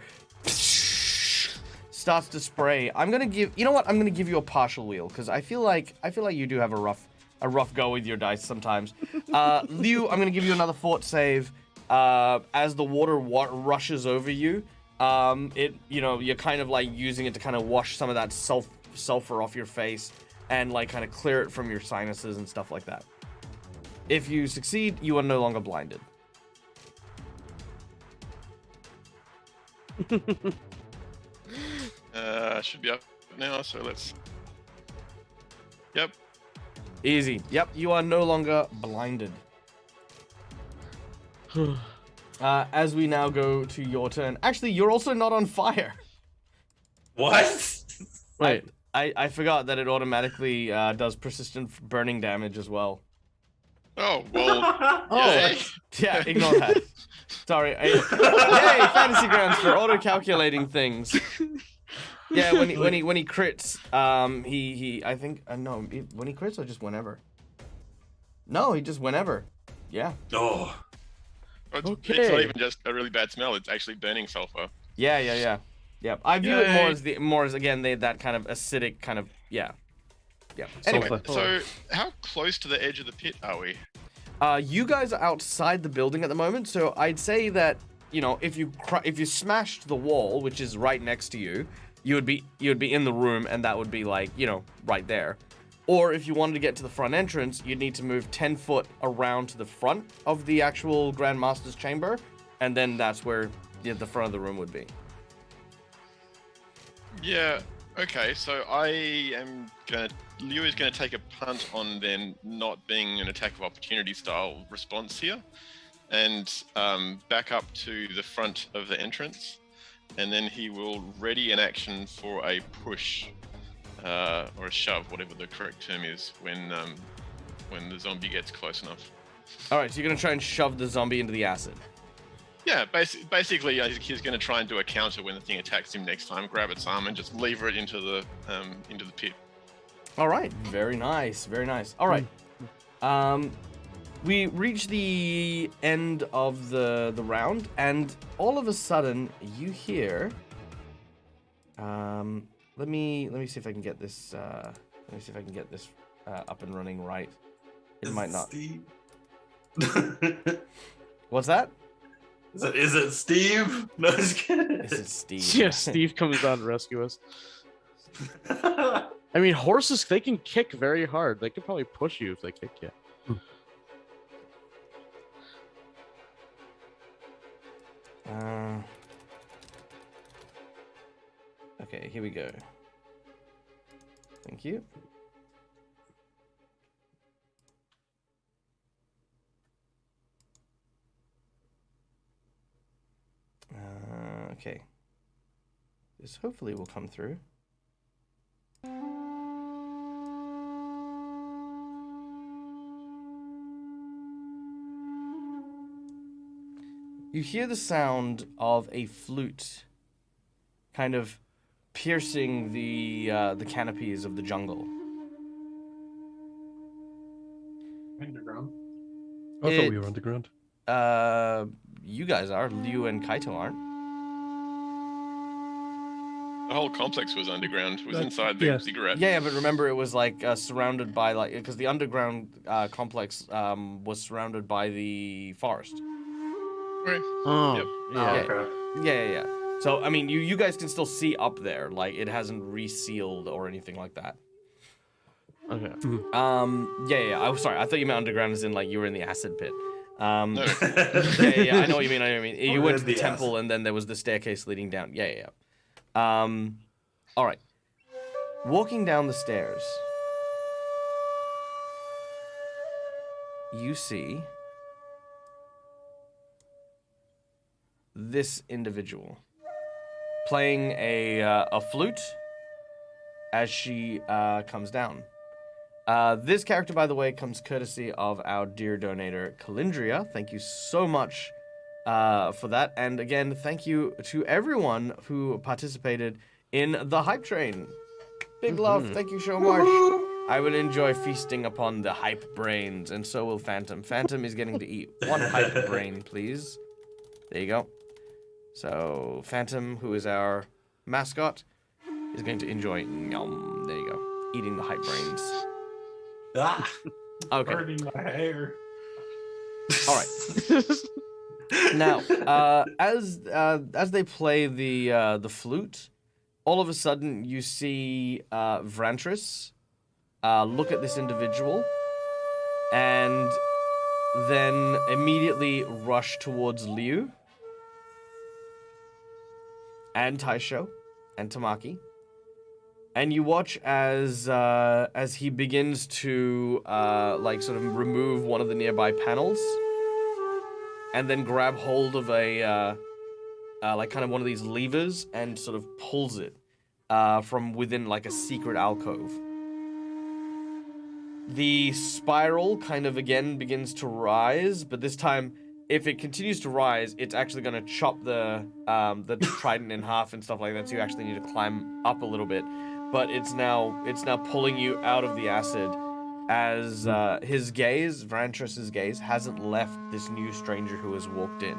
starts to spray. I'm gonna give. You know what? I'm gonna give you a partial wheel because I feel like you do have a rough go with your dice sometimes. Liu, I'm gonna give you another fort save. As the water rushes over you, you're kind of like using it to kind of wash some of that sulfur off your face and like kind of clear it from your sinuses and stuff like that. If you succeed, you are no longer blinded. Should be up now, so let's... Yep. Easy. Yep, you are no longer blinded. As we now go to your turn. Actually, you're also not on fire. What? Wait. I forgot that it automatically does persistent burning damage as well. Oh, well... Oh. yay. Yeah, ignore that. Sorry. Yay, Fantasy Grounds for auto-calculating things. Yeah, when he crits, he I think no, when he crits or just whenever. No, he just whenever. Yeah. Oh. It's Okay. not even just a really bad smell, it's actually burning sulfur. Yeah. Yeah, I view it Yay. more as again that kind of acidic kind of yeah. Anyway, Sulfur. So, how close to the edge of the pit are we? you guys are outside the building at the moment, so I'd say that if you smashed the wall, which is right next to you, you would be in the room, and that would be like right there. Or if you wanted to get to the front entrance, you'd need to move 10 foot around to the front of the actual Grand Master's chamber, and then that's where the front of the room would be. Yeah. Okay. So Liu is gonna take a punt on then not being an attack of opportunity style response here, and back up to the front of the entrance, and then he will ready an action for a push or a shove, whatever the correct term is, when the zombie gets close enough. All right, so you're gonna try and shove the zombie into the acid. Yeah, basically, he's going to try and do a counter when the thing attacks him next time. Grab its arm and just lever it into the pit. All right, very nice, very nice. All right, we reach the end of the round, and all of a sudden you hear. Let me see if I can get this. Let me see if I can get this up and running right. It might not. Steve? What's that? Is it Steve? No, just kidding. This is Steve. Yeah, Steve comes down to rescue us. I mean, horses, they can kick very hard. They can probably push you if they kick you. Okay, here we go. Thank you. Okay. This hopefully will come through. You hear the sound of a flute kind of piercing the canopies of the jungle. Underground. I thought we were underground. You guys are. Liu and Kaito aren't. The whole complex was underground. It was inside the ziggurat. Yeah, but remember it was like surrounded by because the underground complex was surrounded by the forest. Okay. Oh, Yep. yeah. Okay. Yeah. So I mean, you guys can still see up there. Like it hasn't resealed or anything like that. Okay. Yeah. I'm sorry. I thought you meant underground as in like you were in the acid pit. No. Yeah. I know what you mean. You went to the the temple and then there was the staircase leading down. Yeah. All right. Walking down the stairs, you see this individual playing a flute as she comes down. This character, by the way, comes courtesy of our dear donator, Calindria. Thank you so much for that. And again, thank you to everyone who participated in the hype train. Big love. Thank you so much. I will enjoy feasting upon the hype brains, and so will Phantom. Phantom is getting to eat one hype brain, please. There you go. So, Phantom, who is our mascot, is going to enjoy, yum, there you go, eating the hype brains. Ah, Okay. burning my hair. All right. Now, as they play the flute, all of a sudden you see Vrantras look at this individual and then immediately rush towards Liu and Taisho and Tamaki. And you watch as he begins to like sort of remove one of the nearby panels, and then grab hold of a like kind of one of these levers and sort of pulls it from within like a secret alcove. The spiral kind of again begins to rise, but this time, if it continues to rise, it's actually going to chop the trident in half and stuff like that. So you actually need to climb up a little bit. But it's now pulling you out of the acid, as his gaze, Vrantras' gaze, hasn't left this new stranger who has walked in.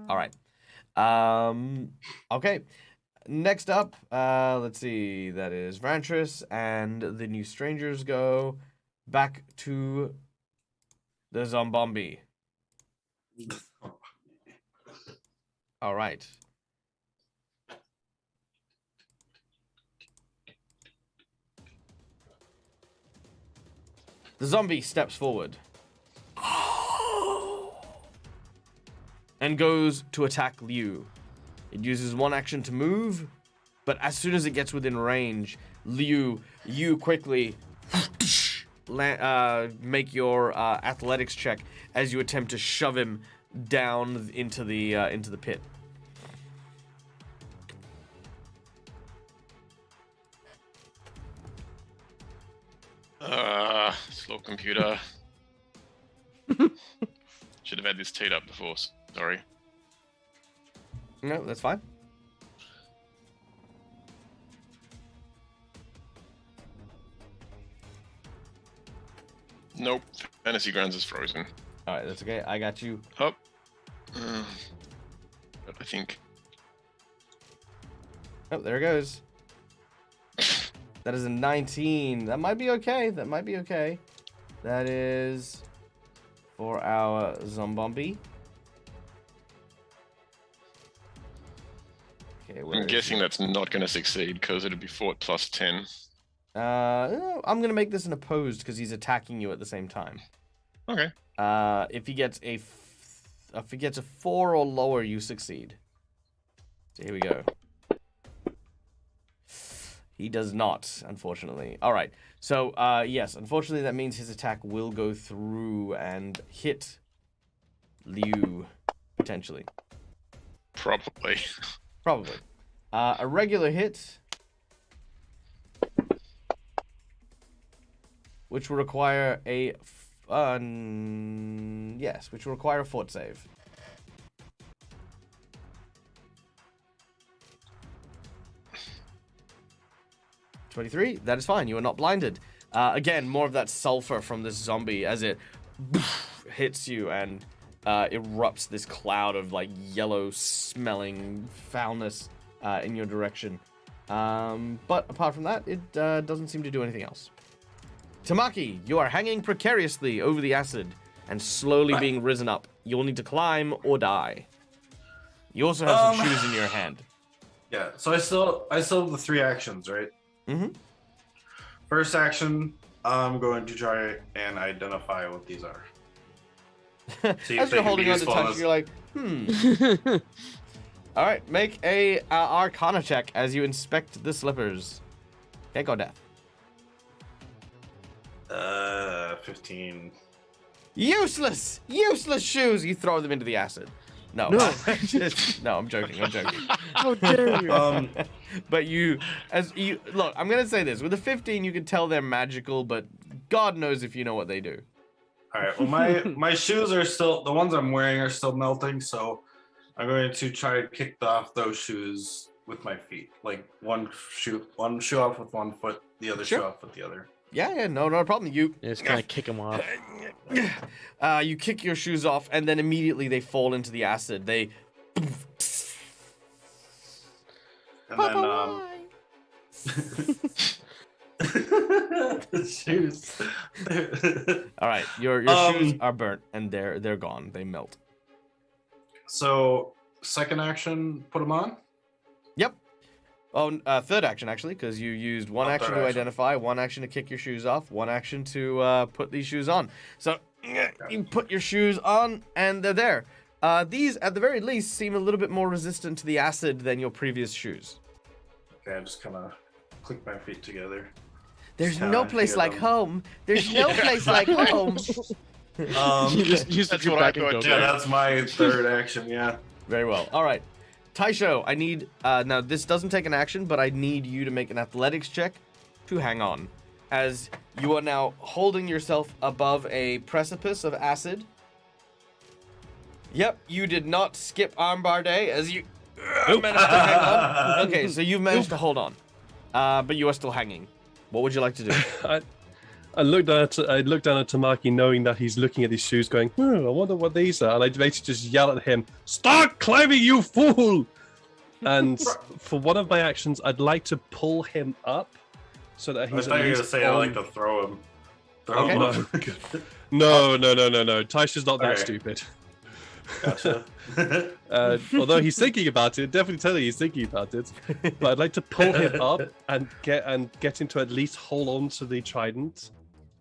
All right. Okay. Next up, let's see. That is Vrantras, and the new strangers go back to the Zombombi. All right. The zombie steps forward and goes to attack Liu. It uses one action to move, but as soon as it gets within range, Liu, you quickly make your athletics check as you attempt to shove him down into the pit. Slow computer. Should have had this teed up before. Sorry. No, that's fine. Nope. Fantasy Grounds is frozen. All right, that's okay. I got you. Up. I think. Oh, there it goes. That is a 19. That might be okay. That might be okay. That is for our Zombombi. Okay, I'm guessing that's not going to succeed because it'd be fought plus 10. I'm gonna make this an opposed because he's attacking you at the same time. Okay. If he gets a 4 or lower, you succeed. So here we go. He does not, unfortunately. All right. So, yes, unfortunately, that means his attack will go through and hit Liu, potentially. Probably. Probably. A regular hit, which will require a... which will require a fort save. $23. That is fine. You are not blinded. Again, more of that sulfur from this zombie as it hits you and erupts this cloud of like yellow-smelling foulness in your direction. But apart from that, it doesn't seem to do anything else. Tamaki, you are hanging precariously over the acid and slowly being risen up. You'll need to climb or die. You also have some shoes in your hand. Yeah, so I still have the 3 actions, right? Mm-hmm. First action, I'm going to try and identify what these are. See As if you're they can holding be on to useful touch, as- you're like, All right, make a Arcana check as you inspect the slippers. Okay, go death. 15. Useless shoes. You throw them into the acid. No, No. no, I'm joking. How dare you? But look, I'm gonna say this: with a 15, you can tell they're magical, but God knows if you know what they do. All right. Well, my shoes are still, the ones I'm wearing are still melting, so I'm going to try to kick off those shoes with my feet. Like one shoe off with one foot, the other Sure. shoe off with the other. Yeah, no problem. You Just kind of kick him off. you kick your shoes off, and then immediately they fall into the acid. They. And then the shoes. All right, your shoes are burnt, and they're gone. They melt. So second action, put them on. Yep. Oh, third action actually, because you used one action third to action. identify, one action to kick your shoes off, one action to put these shoes on. So you put your shoes on, and they're there. These, at the very least, seem a little bit more resistant to the acid than your previous shoes. Okay, I just kind of click my feet together. There's Kinda no place feel like them. home. There's no place like home. You just use That's your what I back and thought go too. Yeah, back. that's my third action. Yeah. Very well. All right. Taisho, I need... now, this doesn't take an action, but I need you to make an athletics check to hang on. As you are now holding yourself above a precipice of acid. Yep, you did not skip armbar day as you managed to hang on. Okay, so you've managed to hold on. But you are still hanging. What would you like to do? I look down at Tamaki, knowing that he's looking at his shoes, going, I wonder what these are. And I basically just yell at him, "Start climbing, you fool!" And for one of my actions, I'd like to pull him up so that he's. I thought you were gonna say I like to throw him. Throw him up. No. Taisha's not that stupid. Gotcha. Although he's thinking about it, definitely tell you he's thinking about it. But I'd like to pull him up and get him to at least hold on to the trident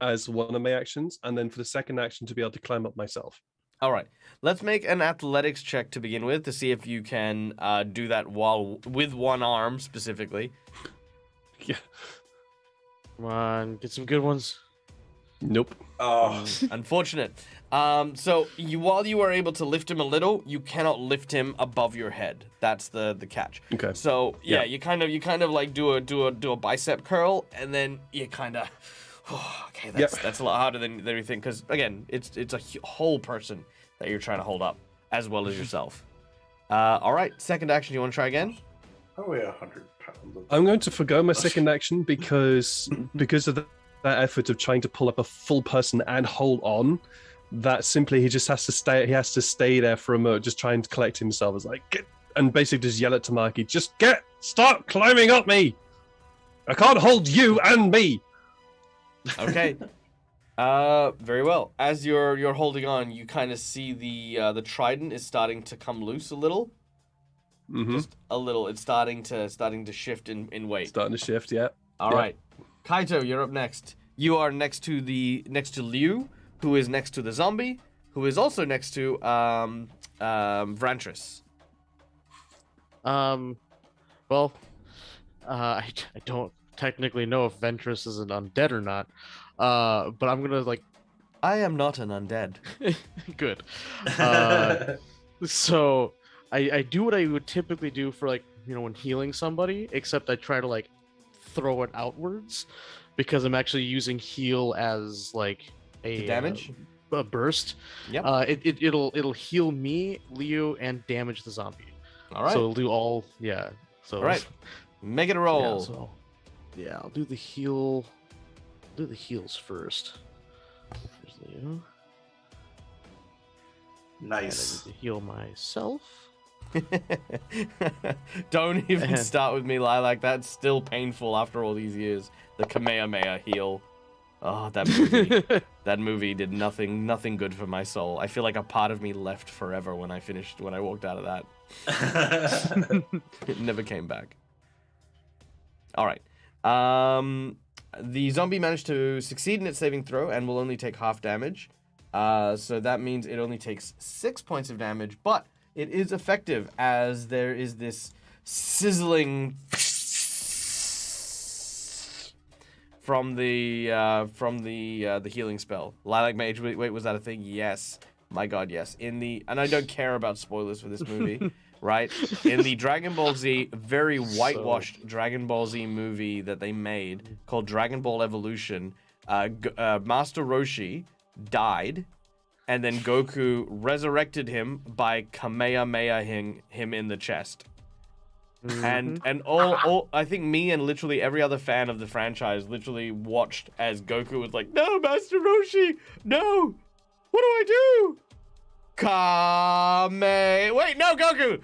as one of my actions, and then for the second action to be able to climb up myself. All right. Let's make an athletics check to begin with to see if you can do that while with one arm specifically. Yeah. Come on, get some good ones. Nope. Oh, Unfortunate. So while you are able to lift him a little, you cannot lift him above your head. That's the catch. Okay. So yeah, you kind of like do a bicep curl, and then you kind of okay. That's a lot harder than you think, because again, it's a whole person that you're trying to hold up as well as yourself. All right, second action. You want to try again? I weigh 100 pounds. I'm going to forgo my second action because of that effort of trying to pull up a full person and hold on. That simply he just has to stay. He has to stay there for a moment, just trying to collect himself. It's like get, and basically just yell at Tamaki, "Just stop climbing up me! I can't hold you and me." Okay. Very well. As you're holding on, you kind of see the trident is starting to come loose a little. Mm-hmm. Just a little. It's starting to shift in weight. Starting to shift, yeah. All right, Kaito, you're up next. You are next to Liu, who is next to the zombie, who is also next to Vrantras. Well, I don't technically know if Ventress is an undead or not. But I'm gonna like. I am not an undead. Good. So I do what I would typically do for like when healing somebody, except I try to like throw it outwards because I'm actually using heal as like a damage. A burst. Yep. It'll heal me, Liu, and damage the zombie. All right. So it'll do all. Yeah. So. All right. Make it a roll. I'll do the heal. Do the heals first. There's Liu. Nice. I need to heal myself. Don't even start with me, Lilac. That's still painful after all these years. The Kamehameha heal. Oh, that movie did nothing good for my soul. I feel like a part of me left forever when I walked out of that. It never came back. All right. The zombie managed to succeed in its saving throw and will only take half damage. So that means it only takes 6 points of damage, but it is effective as there is this sizzling from the healing spell. Lilac Mage, wait, was that a thing? Yes. My God, yes. And I don't care about spoilers for this movie, right? In the Dragon Ball Z, very whitewashed Dragon Ball Z movie that they made called Dragon Ball Evolution, Master Roshi died, and then Goku resurrected him by Kamehameha-ing him in the chest. And all I think me and literally every other fan of the franchise literally watched as Goku was like, "No, Master Roshi, no! What do I do? Wait, no, Goku!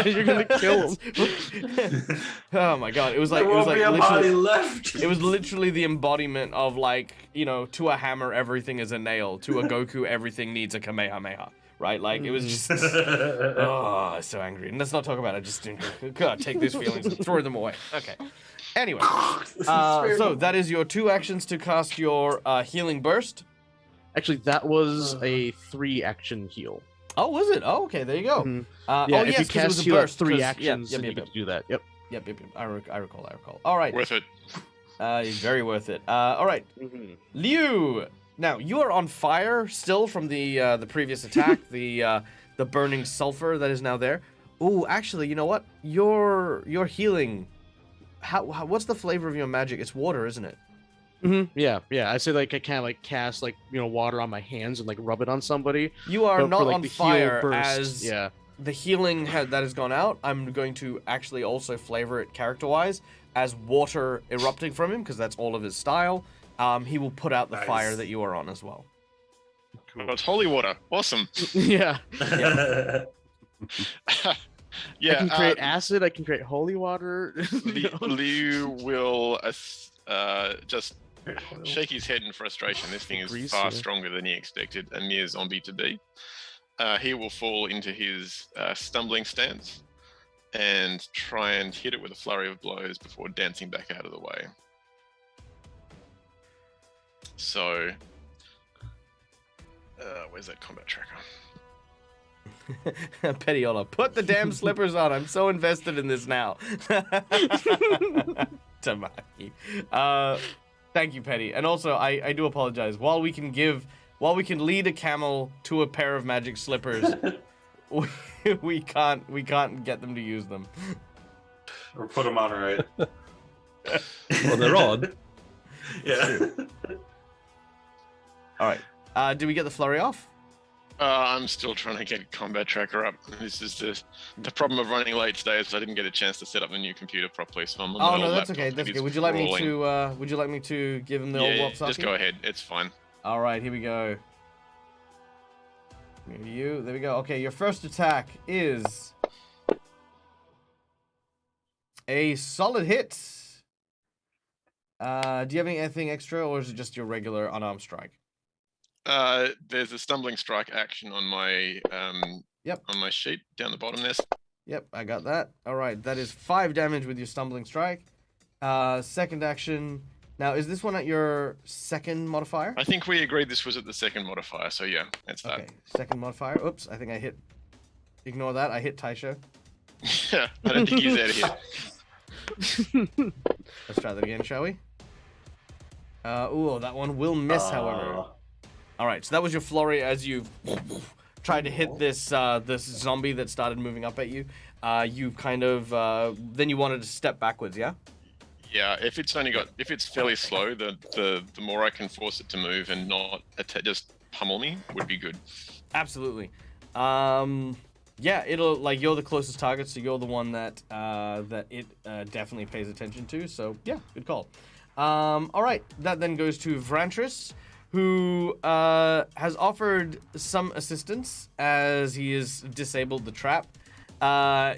You're gonna kill him." Oh my God! It was like it was literally the embodiment of like to a hammer everything is a nail, to a Goku everything needs a Kamehameha. Right, like it was just oh, so angry. And let's not talk about it. Just God, take these feelings and throw them away. Okay. Anyway, so that is your 2 actions to cast your healing burst. Actually, that was a 3-action heal. Oh, was it? Oh, okay. There you go. Yeah, if you cast heal at 3 actions, then you get to do that. Yep. Yep. I recall. All right. Worth it. Very worth it. All right. Liu. Now you are on fire still from the previous attack, the burning sulfur that is now there. Ooh, actually, you know what? Your healing. What's the flavor of your magic? It's water, isn't it? Yeah. I say like I can't like cast like water on my hands and like rub it on somebody. You are not like, on fire burst, as the healing that has gone out. I'm going to actually also flavor it character-wise as water erupting from him, because that's all of his style, he will put out the fire that you are on as well. Oh, it's holy water. Awesome. Yeah. Yeah. I can create acid. I can create holy water. Liu will just shake his head in frustration. This thing is Grease, far yeah. stronger than he expected a mere zombie to be. He will fall into his stumbling stance and try and hit it with a flurry of blows before dancing back out of the way. So, where's that combat tracker? Petiola, put the damn slippers on. I'm so invested in this now. Tamaki. Thank you, Petty. And also, I do apologize. While we can lead a camel to a pair of magic slippers, we can't get them to use them. Or put them on right. Well, they're on. Yeah. All right. Did we get the flurry off? I'm still trying to get combat tracker up. This is the problem of running late today is I didn't get a chance to set up the new computer properly. So I'm on my Oh old no, that's laptop okay. and That's it's okay. Would you like crawling. me to give him the Yeah, old yeah, Wapsaki? just go ahead. It's fine. All right, here we go. There we go. Okay, your first attack is a solid hit. Do you have anything extra, or is it just your regular unarmed strike? There's a stumbling strike action on my Yep. on my sheet down the bottom there. Yep, I got that. All right, that is 5 damage with your stumbling strike. Second action. Now, is this one at your second modifier? I think we agreed this was at the second modifier, so yeah, that's Okay, second modifier. Oops, I think I hit. Ignore that. I hit Taisha. that. I don't think he's out of here. Let's try that again, shall we? Ooh, that one will miss, however. All right, so that was your flurry as you tried to hit this this zombie that started moving up at you. You kind of then you wanted to step backwards, yeah? Yeah, if it's fairly slow, the more I can force it to move and not just pummel me would be good. Absolutely. Yeah, it'll you're the closest target, so you're the one that it definitely pays attention to. So yeah, good call. All right, that then goes to Vrantras, who has offered some assistance as he has disabled the trap.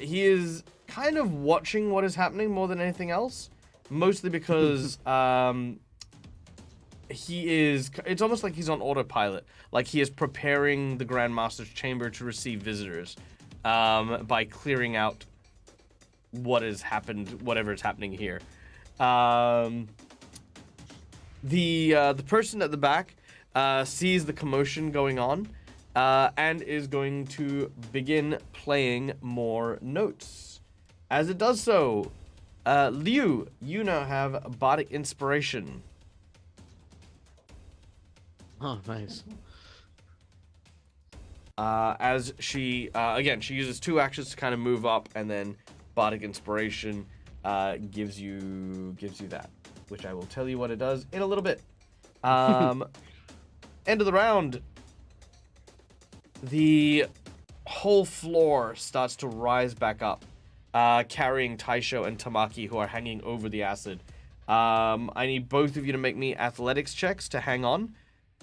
He is kind of watching what is happening more than anything else, mostly because it's almost like he's on autopilot, like he is preparing the Grand Master's chamber to receive visitors by clearing out what has happened, whatever is happening here. The person at the back sees the commotion going on and is going to begin playing more notes. As it does so, Liu, you now have Biotic Inspiration. Oh, nice. As she she uses 2 actions to kind of move up, and then Biotic Inspiration gives you that, which I will tell you what it does in a little bit. End of the round. The whole floor starts to rise back up, carrying Taisho and Tamaki, who are hanging over the acid. I need both of you to make me athletics checks to hang on.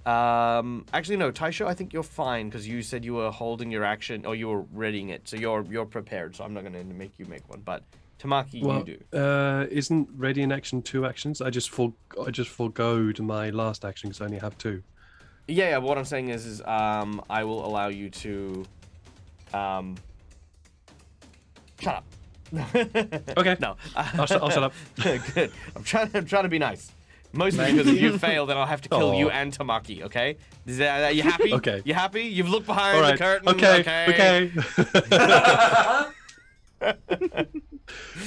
Actually, no, Taisho, I think you're fine because you said you were holding your action, or you were readying it, so you're prepared. So I'm not going to make you make one, but Tamaki, you do. Isn't ready in action 2 actions? I just forgoed my last action because I only have 2. Yeah. What I'm saying is I will allow you to, shut up. Okay. No. I'll shut up. Good. I'm trying to be nice. Mostly because if you fail, then I'll have to kill you and Tamaki. Okay? Are you happy? Okay. You happy? You've looked behind All right. the curtain. Okay.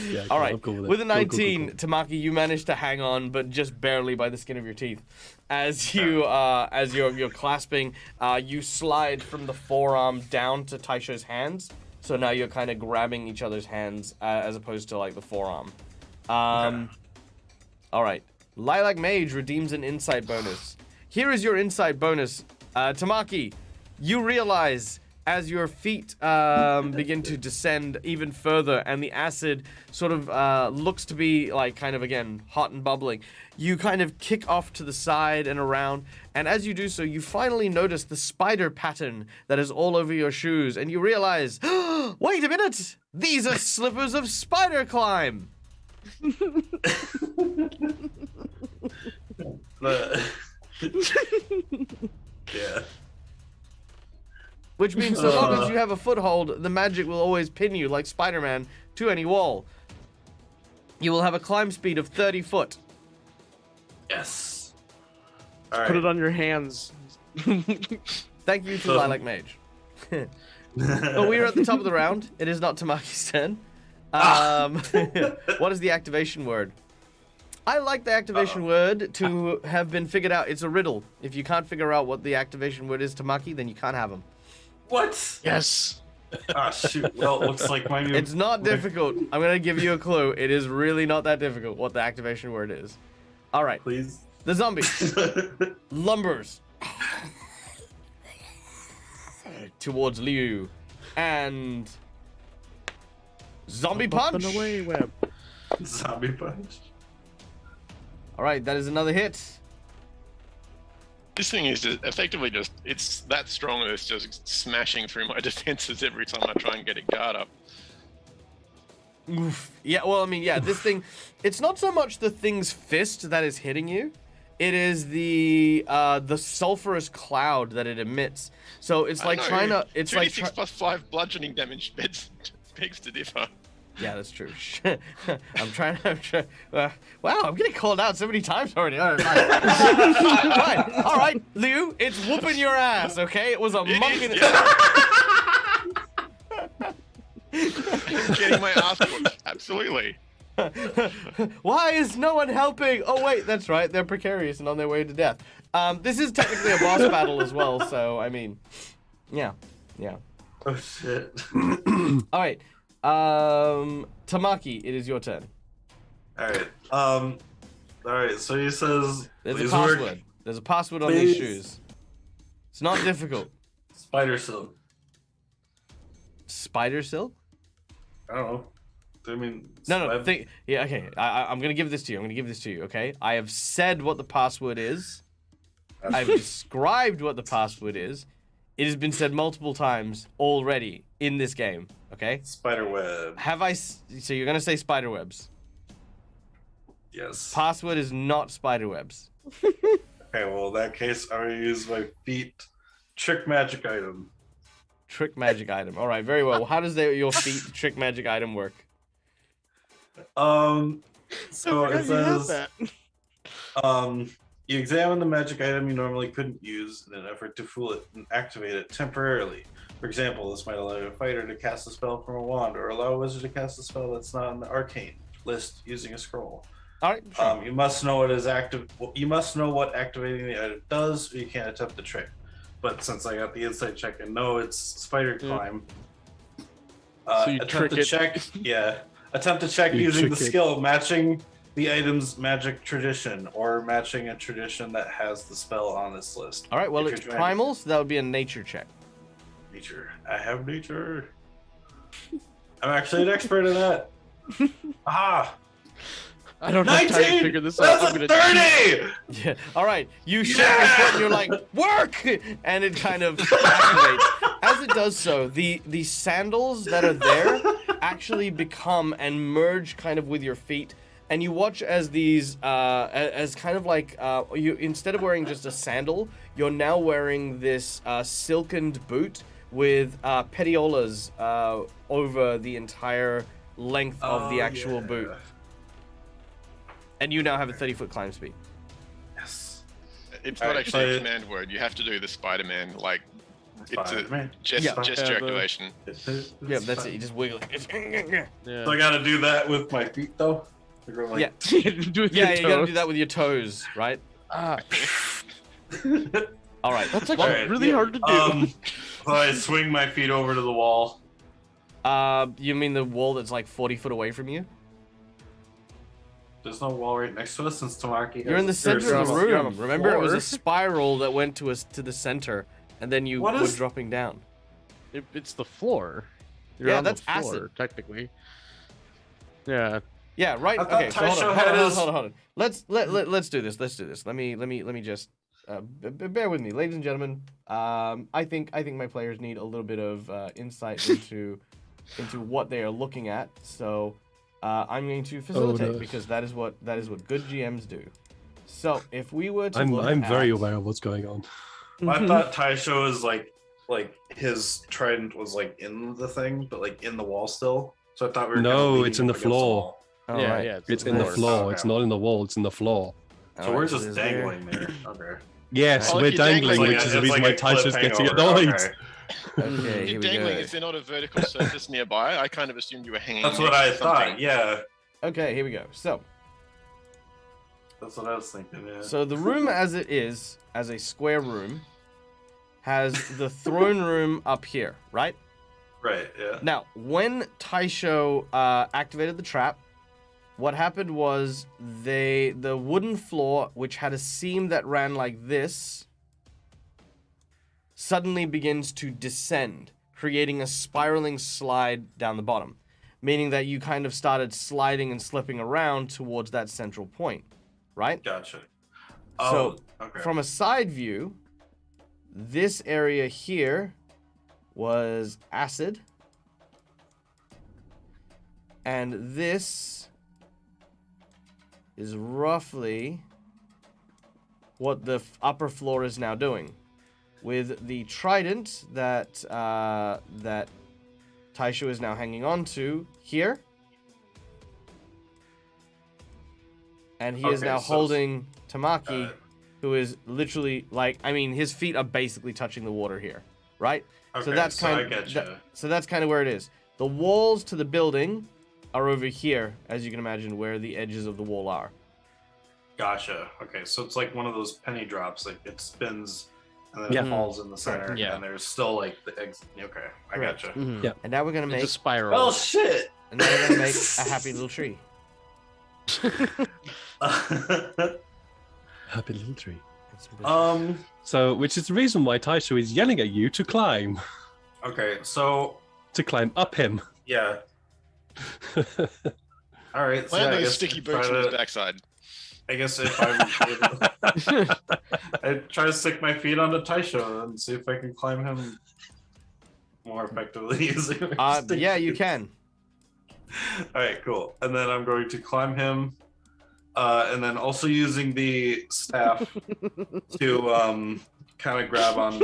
Yeah, All right. I'm cool with a 19, Cool. Tamaki, you managed to hang on, but just barely by the skin of your teeth. As you're clasping, you slide from the forearm down to Taisha's hands. So now you're kind of grabbing each other's hands as opposed to like the forearm. All right. Lilac Mage redeems an insight bonus. Here is your insight bonus. Tamaki, you realize as your feet begin to descend even further, and the acid sort of looks to be like kind of again hot and bubbling, you kind of kick off to the side and around, and as you do so, you finally notice the spider pattern that is all over your shoes, and you realize, wait a minute, these are slippers of spider climb. Yeah. Which means so long as you have a foothold, the magic will always pin you like Spider-Man to any wall. You will have a climb speed of 30 foot. Yes. Put it on your hands. Thank you to Lilac Mage. But we are at the top of the round. It is not Tamaki's turn. What is the activation word? I like the activation word to have been figured out. It's a riddle. If you can't figure out what the activation word is, Tamaki, then you can't have him. What? Yes. Ah, shoot. Well, it looks like my new... It's not difficult. I'm going to give you a clue. It is really not that difficult what the activation word is. All right. Please. The zombie lumbers towards Liu and zombie punch. Away, web. Zombie punch. All right, that is another hit. This thing is just effectively just, it's that strong that it's just smashing through my defenses every time I try and get a guard up. Oof. Yeah, well, I mean, yeah, this thing, it's not so much the thing's fist that is hitting you. It is the sulfurous cloud that it emits. So it's like trying to, it's like 2d6 plus 5 bludgeoning damage begs to differ. Yeah, that's true. I'm trying. Wow, I'm getting called out so many times already. All right, fine. Fine. All right, Liu, it's whooping your ass. Okay, it was a monk in it. Getting my ass whooped. Absolutely. Why is no one helping? Oh wait, that's right. They're precarious and on their way to death. This is technically a boss battle as well. So I mean, yeah. Oh shit. All right. Tamaki, it is your turn. All right, so he says There's a "Please password. work." There's a password on these Please. shoes. It's not difficult. Spider silk. Spider silk? I don't know. I mean, No. web- Yeah, okay. I'm gonna give this to you. Okay. I have said what the password is. I've described what the password is. It has been said multiple times already in this game. Okay. Spider web. So you're gonna say spider webs. Yes. Password is not spider webs. Okay, well, in that case, I'm gonna use my feet trick magic item. Trick magic item. All right. Very well. How does your feet trick magic item work? So I it forgot you had says, that. you examine the magic item you normally couldn't use in an effort to fool it and activate it temporarily. For example, this might allow a fighter to cast a spell from a wand, or allow a wizard to cast a spell that's not on the arcane list using a scroll. All right. Sure. You must know what is active. You must know what activating the item does, or you can't attempt the trick. But since I got the insight check and know it's spider climb, So you attempt trick to it. check. Yeah, attempt to check You using the trick it. skill matching the item's magic tradition, or matching a tradition that has the spell on this list. All right. Well, If it's you're trying primal, so that would be a nature check. Nature. I have nature. I'm actually an expert in that. Ah, I don't have time to 19! figure this out. That's I'm a gonna 30! Yeah. All right. You shake your foot and you're like, work! And it kind of activates. As it does so, the sandals that are there actually become and merge kind of with your feet. And you watch as these, as kind of like, you instead of wearing just a sandal, you're now wearing this silkened boot with petiolas over the entire length of the actual boot. And you now have a 30-foot climb speed. Yes. It's All not right, actually a so- command word. You have to do the Spider-Man, like, it's a Spider-Man. Yeah. gesture activation. Yeah, that's it. You just wiggle it. So I gotta do that with my feet, though. Like, I'm like, Yeah. do with Yeah, your you gotta do toes. that with your toes, right? Ah, All right. that's actually Alright, really hard to do. So I swing my feet over to the wall. You mean the wall that's like 40 foot away from you? There's no wall right next to us since Tamaki. You're in the has- center of the you're on room. the Remember, it was a floor. spiral that went to the center, and then you What were is- dropping down. It's the floor. You're Yeah, on that's the floor, acid. technically. Yeah. Yeah, right. I thought Okay, so hold on, Taisho had hold on. Let's do this. Let's do this. Let me just bear with me, ladies and gentlemen. I think my players need a little bit of insight into what they are looking at. So I'm going to facilitate no. because that is what good GMs do. So if we were to I'm very at- aware of what's going on. I thought Taisho is like his trident was like in the thing, but like in the wall still. So I thought we were No, kinda leaning it's in the up against floor. wall. Oh, yeah, right. yeah. It's in the floor. floor. Okay. It's not in the wall. It's in the floor. So Alright, we're it just is there. dangling there. Okay. Yes, Oh, if we're you're dangling, dangling, which It's is the like reason a why cliff Taisho's getting hangover. annoyed. Okay. Okay, You're here we dangling. go. Is there not a vertical surface nearby? I kind of assumed you were hanging. That's what next I to thought. something. Yeah, Okay, here we go. So that's what I was thinking. Yeah. So the room as it is, as a square room, has the throne room up here, right? Right. Yeah. Now, when Taisho activated the trap, what happened was the wooden floor, which had a seam that ran like this, suddenly begins to descend, creating a spiraling slide down the bottom, meaning that you kind of started sliding and slipping around towards that central point, right? Gotcha. So, okay. From a side view, this area here was acid. And this is roughly what the upper floor is now doing. With the trident that that Taisho is now hanging on to here. And he is Okay, now so- holding Tamaki, Uh, who is literally like, I mean, his feet are basically touching the water here, right? Okay, so that's I kind getcha. of so that's kind of where it is. The walls to the building are over here, as you can imagine, where the edges of the wall are. Gotcha. Okay, so it's like one of those penny drops. Like it spins and then Yeah. it falls in the center, Yeah. and there's still like the exit. Okay, I Correct. gotcha. Mhm. Yeah. And now we're gonna It's make a spiral. Well, shit. and now we're gonna make a happy little tree. Happy little tree. It's some- So, which is the reason why Taisho is yelling at you to climb, Okay, so up him. yeah. All right. So Plant yeah, I those guess sticky try boots in his to- backside. I guess if I'm, I try to stick my feet onto Taisho and see if I can climb him more effectively using my stick yeah, you feet. can. All right, cool. And then I'm going to climb him, and then also using the staff to kind of grab on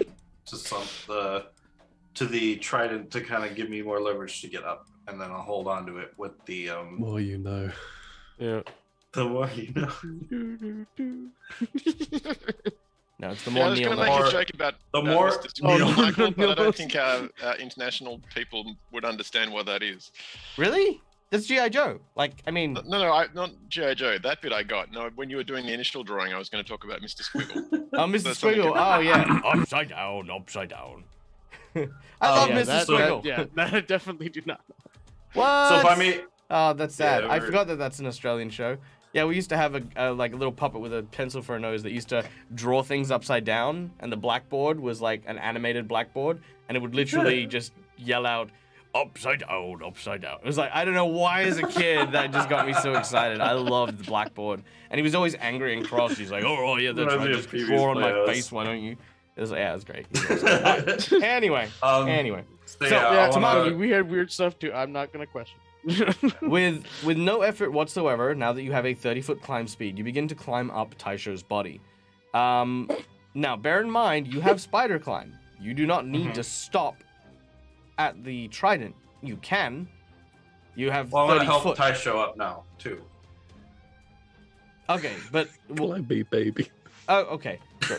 to the trident to kind of give me more leverage to get up, and then I'll hold on to it with the More you know. Yeah. the more you know. No, it's the Yeah, more I was going to neon. make Or a joke about the more- Mr. Oh, Squiggle, no, Michael, no, but I no. don't think our international people would understand what that is. Really? That's G.I. Joe. Like, I mean, No, not G.I. Joe. That bit I got. No, when you were doing the initial drawing, I was going to talk about Mr. Squiggle. oh, Mr. That's something Squiggle. Oh, yeah. Upside down, upside down. I love yeah, Mr. Squiggle. yeah, that I definitely do not. What? So if I mean, Oh, that's sad. Yeah, I we're- forgot that that's an Australian show. Yeah, we used to have a like a little puppet with a pencil for a nose that used to draw things upside down, and the blackboard was like an animated blackboard, and it would literally just yell out, "Upside down, upside down." It was like, I don't know why as a kid that just got me so excited. I loved the blackboard, and he was always angry and cross. He's like, "Oh yeah, that's Reminds right. me of Just previous draw on my players. face, why don't you?" It was yeah, it was great. He was awesome. All right. Anyway, so So, yeah, Yeah, I wanna- Tamaki, we had weird stuff too. I'm not gonna question. with no effort whatsoever, now that you have a 30-foot climb speed, you begin to climb up Taisho's body. Now, bear in mind, you have spider climb. You do not need Mhm. to stop at the trident. You can. You have Well, I'm 30 gonna help foot. Taisho up now too. Okay, but Climb me, baby. oh, okay. Sure.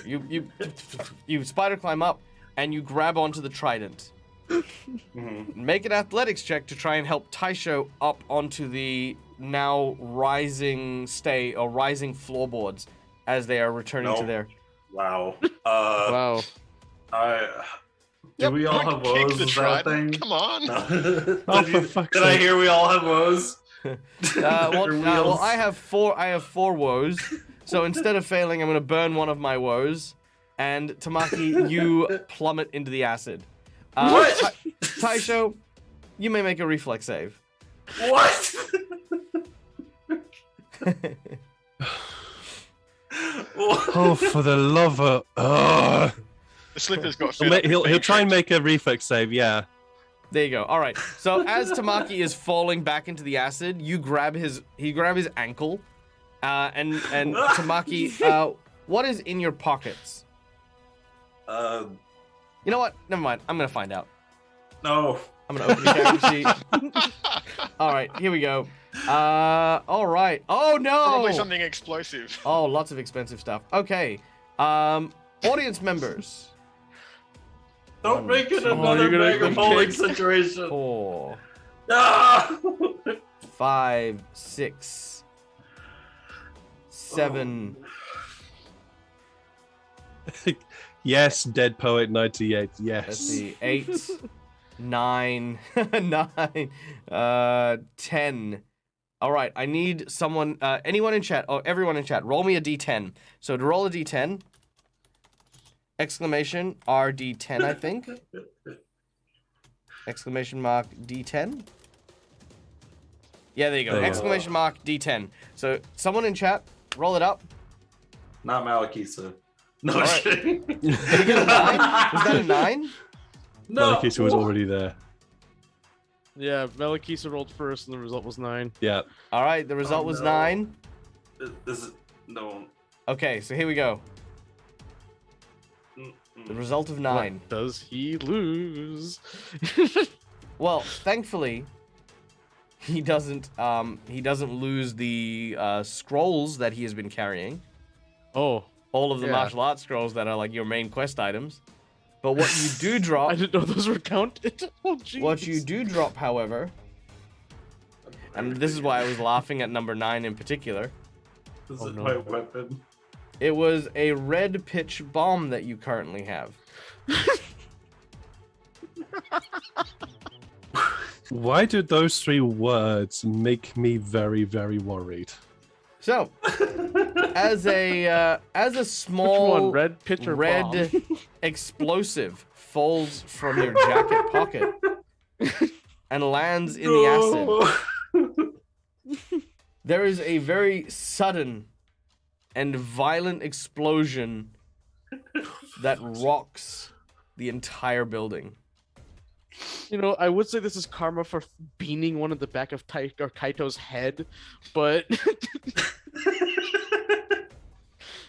You spider climb up and you grab onto the trident. Mm-hmm. Make an athletics check to try and help Taisho up onto the now rising rising floorboards as they are returning to Nope. their. Wow. Wow. Do we all have Kick woes? the Is that a trident. thing? Come on. No. Oh, Did for you- fuck's Did I sake. hear we all have woes? Well, Or well, wheels? I have four woes. So instead of failing, I'm gonna burn one of my woes, and Tamaki, you plummet into the acid. What? Taisho, you may make a reflex save. What? Oh, for the love of... Ugh. The slipper's got. He'll try and make a reflex save, yeah. There you go. All right. So as Tamaki is falling back into the acid, you grab his ankle, and Tamaki, what is in your pockets? Uh, You know what? Never mind. I'm gonna find out. no. I'm gonna open the character sheet. All right, here we go. All right. Oh no! Probably something explosive. Oh, lots of expensive stuff. Okay. Audience members. Don't make it you're another gonna mega make bowling cake. situation. 4, Ah! 5, 6, 7. Yes, Dead Poet 98, Let's yes. see. 8, 9, 10. All right. I need someone. Anyone in chat? Oh, everyone in chat. Roll me a d10. So to roll a d10. Exclamation RD10, I think. Exclamation mark D10. Yeah, there you go. There you go. Exclamation mark D10. So someone in chat, roll it up. Not Malakisa. No, All I'm right. kidding. Did you get a 9? Was that a 9? No. Malakisa was already there. Yeah, Malakisa rolled first, and the result was 9. Yeah. All right, the result was no. 9. This is no. Okay, so here we go. The result of 9. What does he lose? Well, thankfully, he doesn't lose the scrolls that he has been carrying. Oh, All of the Yeah. martial arts scrolls that are like your main quest items. But what you do drop, I didn't know those were counted. Oh, jeez. what you do drop, however, and this is why I was laughing at number 9 in particular, This Oh, is no. my weapon. it was a red pitch bomb that you currently have. Why did those 3 words make me very, very worried? So, as a Which one? small Red pitch or red bomb? explosive falls from your jacket pocket and lands in the acid. There is a very sudden and violent explosion that rocks the entire building. You know, I would say this is karma for beaning one at the back of Kaito's head, but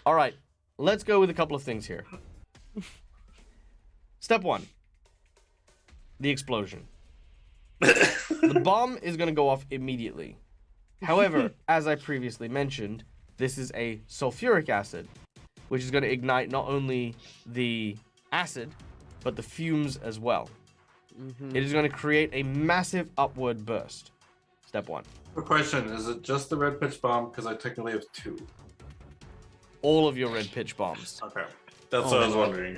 All right, let's go with a couple of things here. Step 1. The explosion. The bomb is going to go off immediately. However, as I previously mentioned, this is a sulfuric acid, which is going to ignite not only the acid, but the fumes as well. It is going to create a massive upward burst. Step 1. Quick question: is it just the red pitch bomb? Because I technically have 2. All of your red pitch bombs. Okay, that's Oh, what I was no. wondering.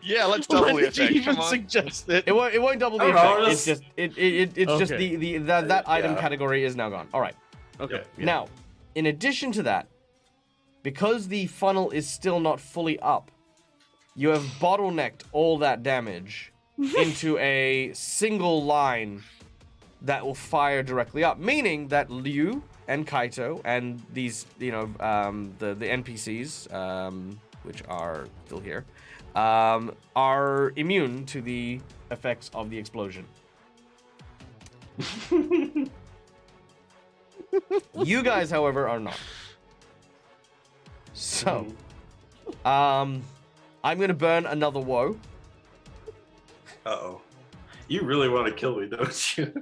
Yeah, let's why double the did you effect. even Come on. suggest it? It won't double the I don't know, effect. just- It's just Okay. that item Yeah. category is now gone. All right. Okay. Yeah. Now, in addition to that, because the funnel is still not fully up, you have bottlenecked all that damage into a single line that will fire directly up, meaning that Liu and Kaito and these, the NPCs, which are still here, are immune to the effects of the explosion. You guys, however, are not. So, I'm gonna burn another woe. Uh-oh. You really want to kill me, don't you?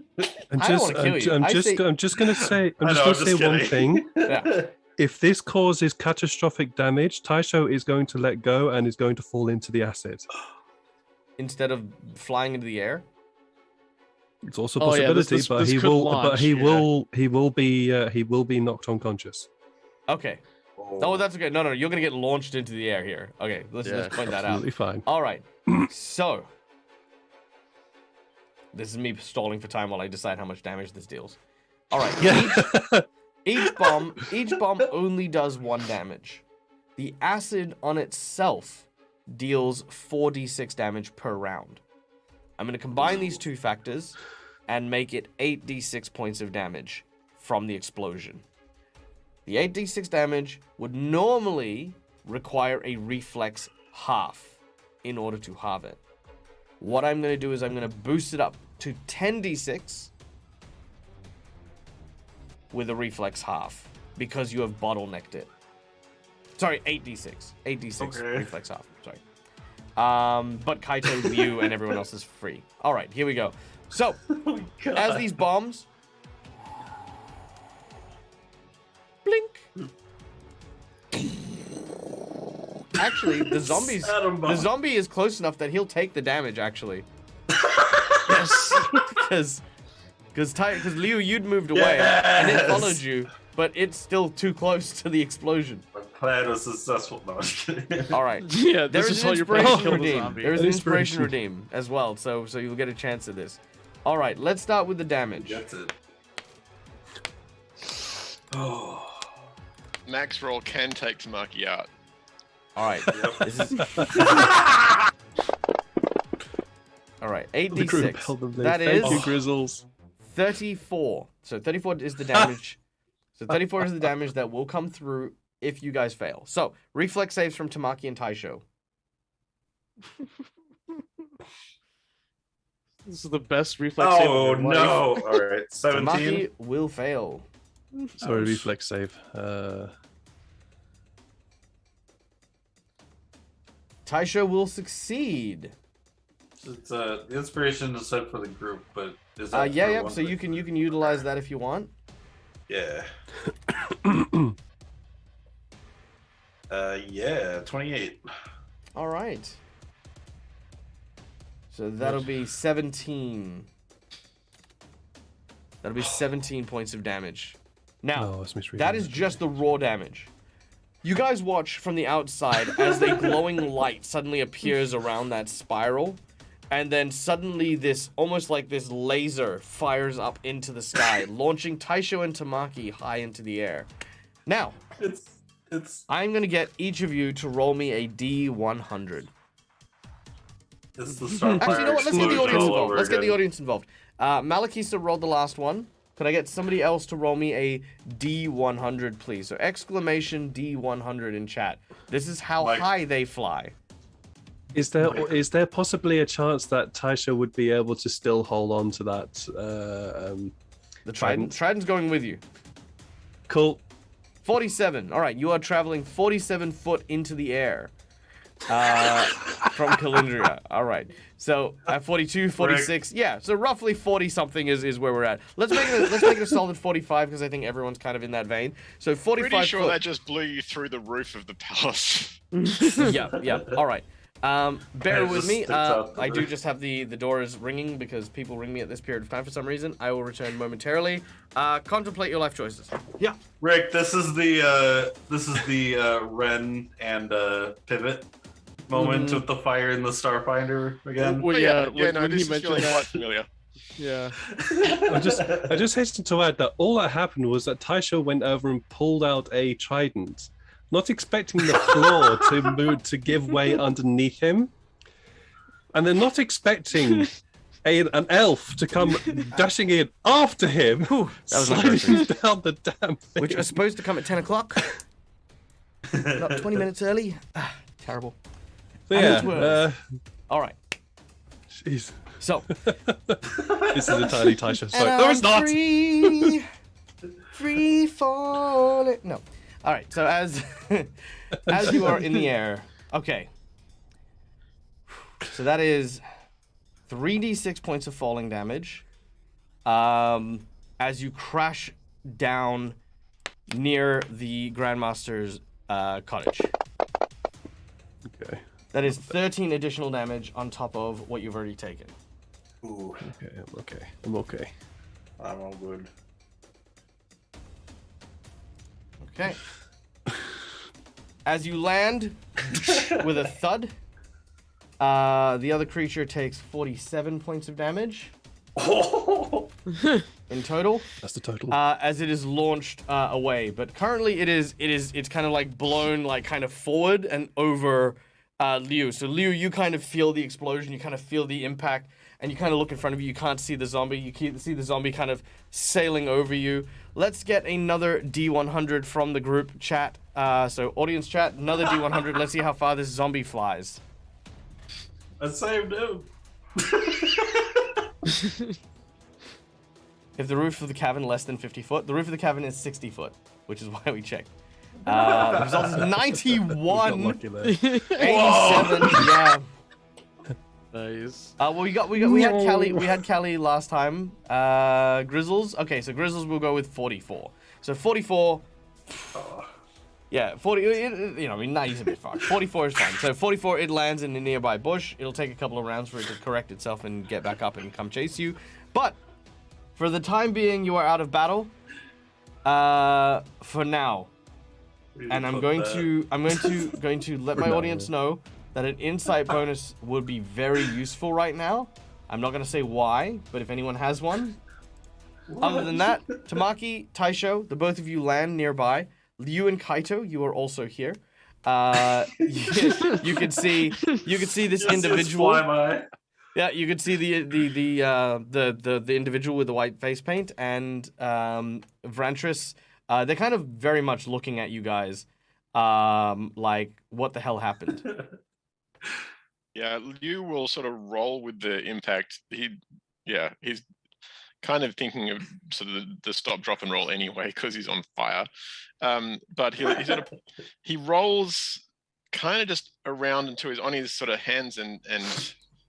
I don't wanna kill you. I'm I just say- gonna say I know, I'm just one kidding. thing. Yeah. If this causes catastrophic damage, Taisho is going to let go and is going to fall into the acid. Instead of flying into the air. It's also a Oh, yeah, possibility, this but he could will, launch, he yeah. will be knocked unconscious. Okay. Oh, that's okay. No, you're gonna get launched into the air here. Okay, let's Yeah. point that out. Absolutely fine. All right. So, this is me stalling for time while I decide how much damage this deals. All right. Yeah. Each bomb only does 1 damage. The acid on itself deals 4d6 damage per round. I'm going to combine these two factors and make it 8d6 points of damage from the explosion. The 8d6 damage would normally require a reflex half in order to halve it. What I'm going to do is I'm going to boost it up to 10d6 with a reflex half because you have bottlenecked it. Sorry, 8d6. 8d6 Okay. reflex half. Sorry. But Kaito, Liu, and everyone else is free. All right, here we go. So, Oh my God. as these bombs blink. Actually, the zombie is close enough that he'll take the damage. Actually, Yes. because Liu, you'd moved away and it followed you, but it's still too close to the explosion. My plan was successful. No, I'm just kidding. All right, Yeah, there this is is an how you're playing inspiration Kill the redeem. Zombie. There is an inspiration Inspiration. redeem as well, so you'll get a chance at this. All right, let's start with the damage. That's it. Oh. Max roll can take Tamaki out. All right, this is all right. The group 8d6. held them there. That Thank is you, Grizzles. 34. So 34 is the damage. So 34 is the damage that will come through if you guys fail. So reflex saves from Tamaki and Taisho. This is the best reflex save of Oh your life. no! All right, 17. Tamaki will fail. Sorry, Ouch. reflex save. Taisho will succeed. It's the inspiration is set for the group, but is that Yeah, for yeah. one So you can utilize that if you want. Yeah. Yeah, 28. All right. So that'll be 17. That'll be 17 points of damage. Now, Oh, I was misreading. that is just the raw damage. You guys watch from the outside as a glowing light suddenly appears around that spiral, and then suddenly this, almost like this laser, fires up into the sky, launching Taisho and Tamaki high into the air. Now, It's I'm gonna get each of you to roll me a D100. it's the Starfire Actually, you know what? Let's get the explosion audience all involved. over Let's get the again. audience involved. Malakisa rolled the last one. Could I get somebody else to roll me a D100, please? So exclamation D100 in chat. This is how Mike. high they fly. Is there possibly a chance that Taisha would be able to still hold on to that? The Trident. Trident's going with you. Cool. 47. All right, you are traveling 47 foot into the air from Calindria. All right. So at 42, 46, yeah. So roughly 40 something is where we're at. Let's make it a solid 45 because I think everyone's kind of in that vein. So 45 Pretty sure foot. that just blew you through the roof of the palace. Yeah. All right. Bear It with just me. sticks out the I do roof. just have the doors ringing because people ring me at this period of time for some reason. I will return momentarily. Contemplate your life choices. Yeah. Rick, this is the Ren and Pivot moment with the fire in the Starfinder again. Well, Oh, yeah, no, when this he is mentioned feeling quite that, familiar. yeah. I just hasten to add that all that happened was that Taisha went over and pulled out a trident, not expecting the floor to move to give way underneath him, and then not expecting an elf to come dashing in after him, that was sliding down the damn thing. Which are supposed to come at 10 o'clock. Not 20 minutes early. Terrible. So, and yeah, it's worse. All right. jeez, So. this is entirely Taisha. So, And no, it's I'm not. free falling. No. All right. So as you are in the air, okay. So that is 3d6 points of falling damage. As you crash down near the Grandmaster's cottage. Okay, That is 13 additional damage on top of what you've already taken. Ooh, I'm okay. I'm all good. Okay. As you land with a thud, the other creature takes 47 points of damage in total. That's the total. As it is launched away, but currently it's kind of like blown like kind of forward and over Liu. So Liu, you kind of feel the explosion, you kind of feel the impact, and you kind of look in front of you. You can't see the zombie. You can see the zombie kind of sailing over you. Let's get another D100 from the group chat. So audience chat, another D100. Let's see how far this zombie flies. I saved him. If the roof of the cavern less than 50 foot, the roof of the cavern is 60 foot, which is why we checked. The result is 91. Lucky there. 87. Yeah. Nice. Well, we had Callie last time. Grizzles. Okay, so Grizzles will go with 44. So 44. Yeah, 40. I mean, nah, he's a bit fucked. 44 is fine. So 44, it lands in a nearby bush. It'll take a couple of rounds for it to correct itself and get back up and come chase you. But for the time being, you are out of battle. For now. And I'm going to let my audience know that an insight bonus would be very useful right now. I'm not going to say why, but if anyone has one. Other than that, Tamaki, Taisho, the both of you land nearby. You and Kaito, you are also here. You can see this individual. Yeah, you can see the individual with the white face paint and Vrantras. They're kind of very much looking at you guys, like what the hell happened. Yeah, Liu will sort of roll with the impact. He's kind of thinking of sort of the stop, drop, and roll anyway because he's on fire. But he rolls kind of just around until he's on his sort of hands and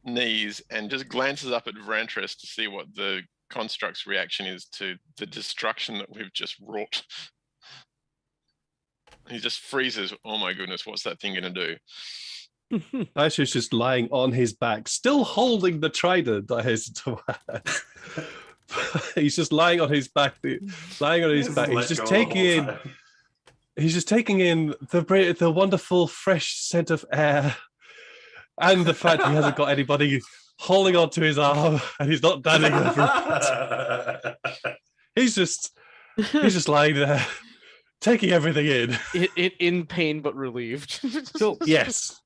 knees and just glances up at Vrantras to see what the construct's reaction is to the destruction that we've just wrought. He just freezes. Oh my goodness, what's that thing going to do? Aisha's just lying on his back, still holding the trident, I hasten to add. He's just lying on his back. He's just taking in the wonderful fresh scent of air and the fact he hasn't got anybody holding onto his arm and he's not standing over. He's just lying there, taking everything in pain but relieved. So yes.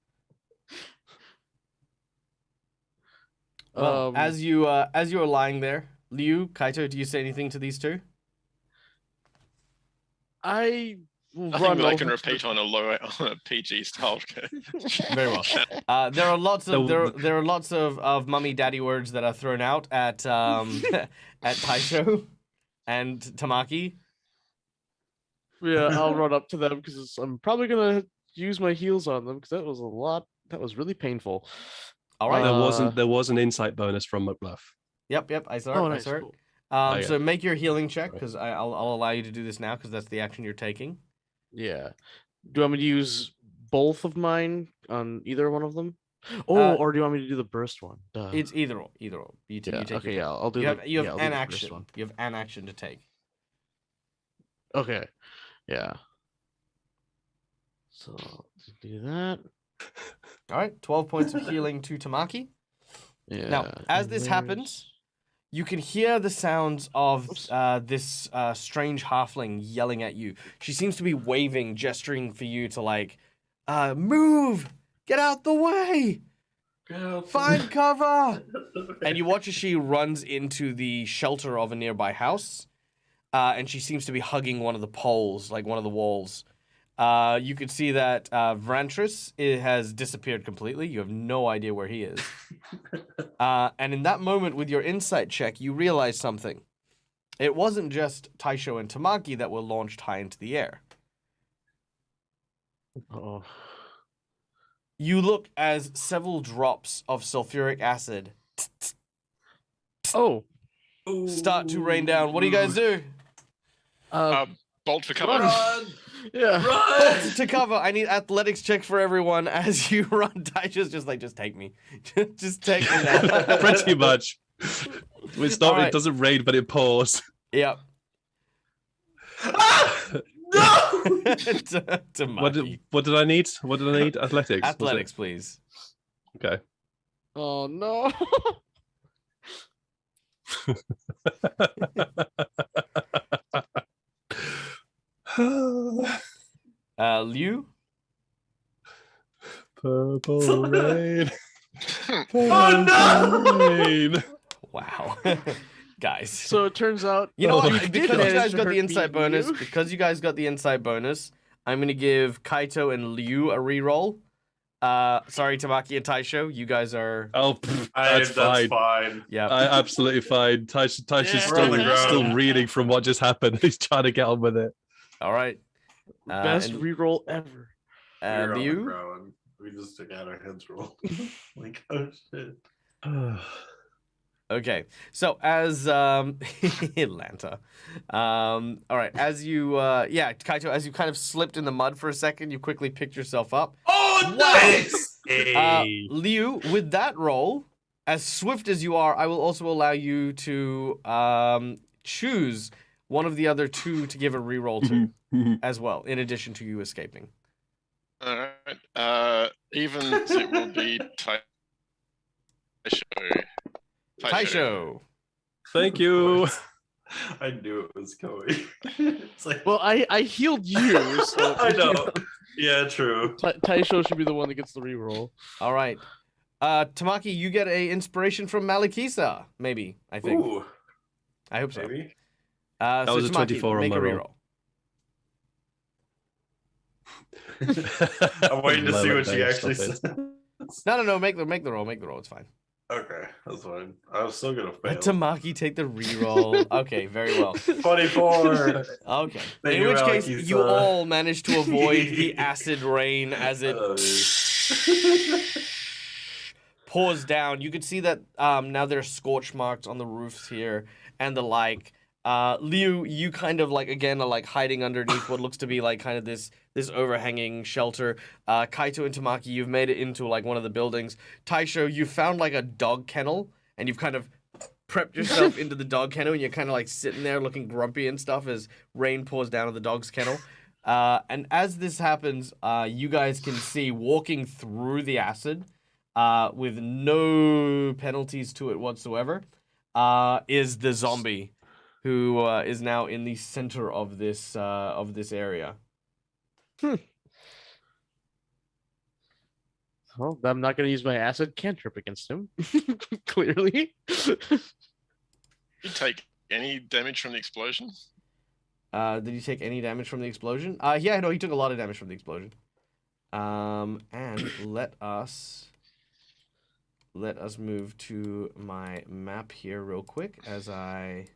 Well, as you are lying there, Liu, Kaito, do you say anything to these two? I Nothing that I can repeat on a PG style. Very well. There are lots of mummy daddy words that are thrown out at at Taisho and Tamaki. Yeah, I'll run up to them because I'm probably gonna use my heals on them because that was a lot. That was really painful. All right. There was an insight bonus from McBluff. Yep. I saw it. Oh, nice, I saw it. cool. So make your healing check because I'll allow you to do this now because that's the action you're taking. Yeah. Do you want me to use both of mine on either one of them? Or do you want me to do the burst one? Duh. It's either or. You take okay, your yeah, I'll do. You have I'll do an the action. first one. You have an action to take. Okay. Yeah. So let's do that. All right. 12 points of healing to Tamaki. Yeah. Now, as this happens, you can hear the sounds of this strange halfling yelling at you. She seems to be waving, gesturing for you to like, move, get out the way, find cover. And you watch as she runs into the shelter of a nearby house, and she seems to be hugging one of the poles, like one of the walls. You could see that Vrantras has disappeared completely. You have no idea where he is. And in that moment, with your insight check, you realize something. It wasn't just Taisho and Tamaki that were launched high into the air. Oh. You look as several drops of sulfuric acid start to rain down. What do you guys do? Bolt for cover. Run! Yeah. Bolt to cover. I need athletics check for everyone as you run. Taisha's just like, just take me. Just take me now. Pretty much. It's not. Right. It doesn't rain, but it pours. Yep. No! What did I need? What did I need? Athletics. was it? Athletics, please. Okay. Oh no. Liu? Purple rain. Oh no! Wow. Guys. So it turns out You know Oh, what? you Because you manage guys to got hurt the me insight and bonus, you. because you guys got the insight bonus, I'm gonna give Kaito and Liu a reroll. Sorry, Tamaki and Taisho, you guys are. Oh, that's fine. fine. Yeah. Absolutely fine. Tyson's Yeah. We're on the still ground. reading from what just happened. He's trying to get on with it. All right. best And, reroll ever. We were on the Liu. ground. We just took out our heads roll. Like, oh shit. Okay, so as Atlanta, all right, as you Kaito, as you kind of slipped in the mud for a second, you quickly picked yourself up. Oh, nice! Hey. Liu, with that roll, as swift as you are, I will also allow you to choose one of the other two to give a reroll to as well, in addition to you escaping. All right. Evens, it will be Taisho. Taisho. Thank you. I knew it was going. It's like, Well, I healed you, so I know. Yeah, true. Taisho should be the one that gets the reroll. All right. Tamaki, you get a inspiration from Malikisa, maybe, I think. Ooh, I hope so. maybe. That was a Tamaki, 24 on make my a roll. reroll. I'm waiting to see what Lower she dice, actually stop it. says. No, make the roll, it's fine. Okay, that's fine. I was still gonna fail. Let Tamaki take the reroll. Okay, very well. 24. Okay. Thank In you, which case, Malikisa. you all managed to avoid the acid rain as it pours down. You can see that now there are scorch marks on the roofs here and the like. Liu, you kind of like again are like hiding underneath what looks to be like kind of this overhanging shelter. Kaito and Tamaki, you've made it into like one of the buildings. Taisho, you found like a dog kennel and you've kind of prepped yourself into the dog kennel and you're kind of like sitting there looking grumpy and stuff as rain pours down on the dog's kennel. And as this happens, you guys can see walking through the acid with no penalties to it whatsoever is the zombie who is now in the center of this area. Well, I'm not going to use my acid cantrip against him. Clearly. Did you take any damage from the explosion? Did he take any damage from the explosion? Yeah, no, he took a lot of damage from the explosion. And let us move to my map here real quick as I.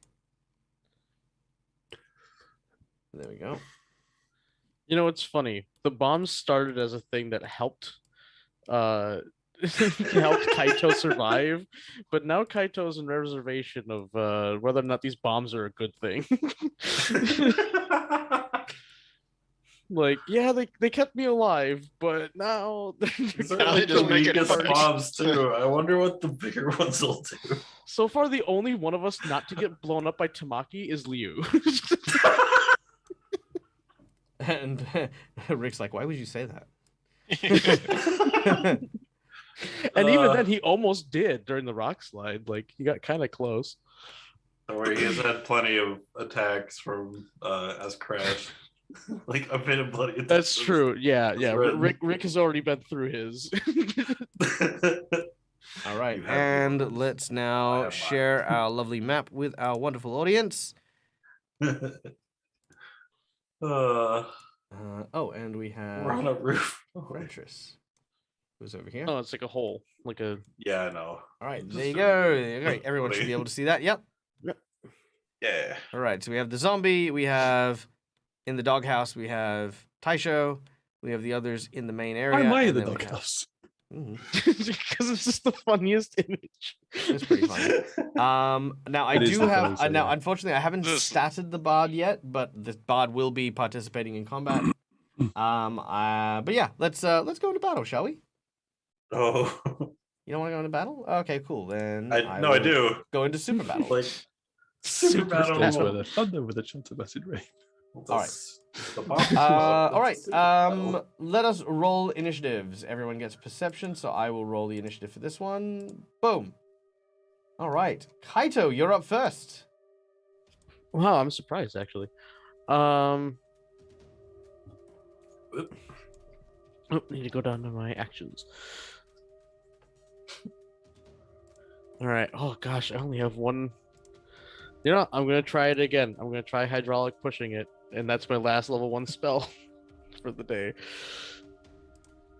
There we go. You know, it's funny. The bombs started as a thing that helped helped Kaito survive, but now Kaito's in reservation of whether or not these bombs are a good thing. Like, yeah, they kept me alive, but now These are Now like they the just make it weakest worse. bombs too. I wonder what the bigger ones will do. so far the only one of us not to get blown up by Tamaki is Liu. And Rick's like, why would you say that? And even then he almost did during the rock slide. Like, he got kind of close. Don't worry, he has had plenty of attacks from as Crash. Like I've been in plenty of That's attacks. true. Yeah. Right. Rick has already been through his. All right, You have and yours. let's I now have share our lovely map with our wonderful audience. And we we're on have a roof. Vrantras, who's over here. Oh, it's like a hole. Like a Yeah, I know. All right, Just there you a- go. Great, everyone should be able to see that. Yep. Yeah. All right, so we have the zombie. We have in the doghouse. We have Taisho. We have the others in the main area. Why am I in and the then we have- doghouse? Mhm, because it's just the funniest image. It's pretty funny. Now I It is do the have. funniest thing, Now, yeah. unfortunately, I haven't This- statted the bard yet, but the bard will be participating in combat. But yeah, let's go into battle, shall we? Oh, You don't want to go into battle? Okay, cool. Then I will do. go into super battle. Like super battle. Days where the thunder with a chance of acid rain. All right. Let us roll initiatives. Everyone gets perception, so I will roll the initiative for this one. Boom. All right, Kaito, you're up first. Wow, I'm surprised actually. Need to go down to my actions. All right. Oh gosh, I only have one. You know, I'm gonna try it again. I'm gonna try hydraulic pushing it, and that's my last level 1 spell for the day.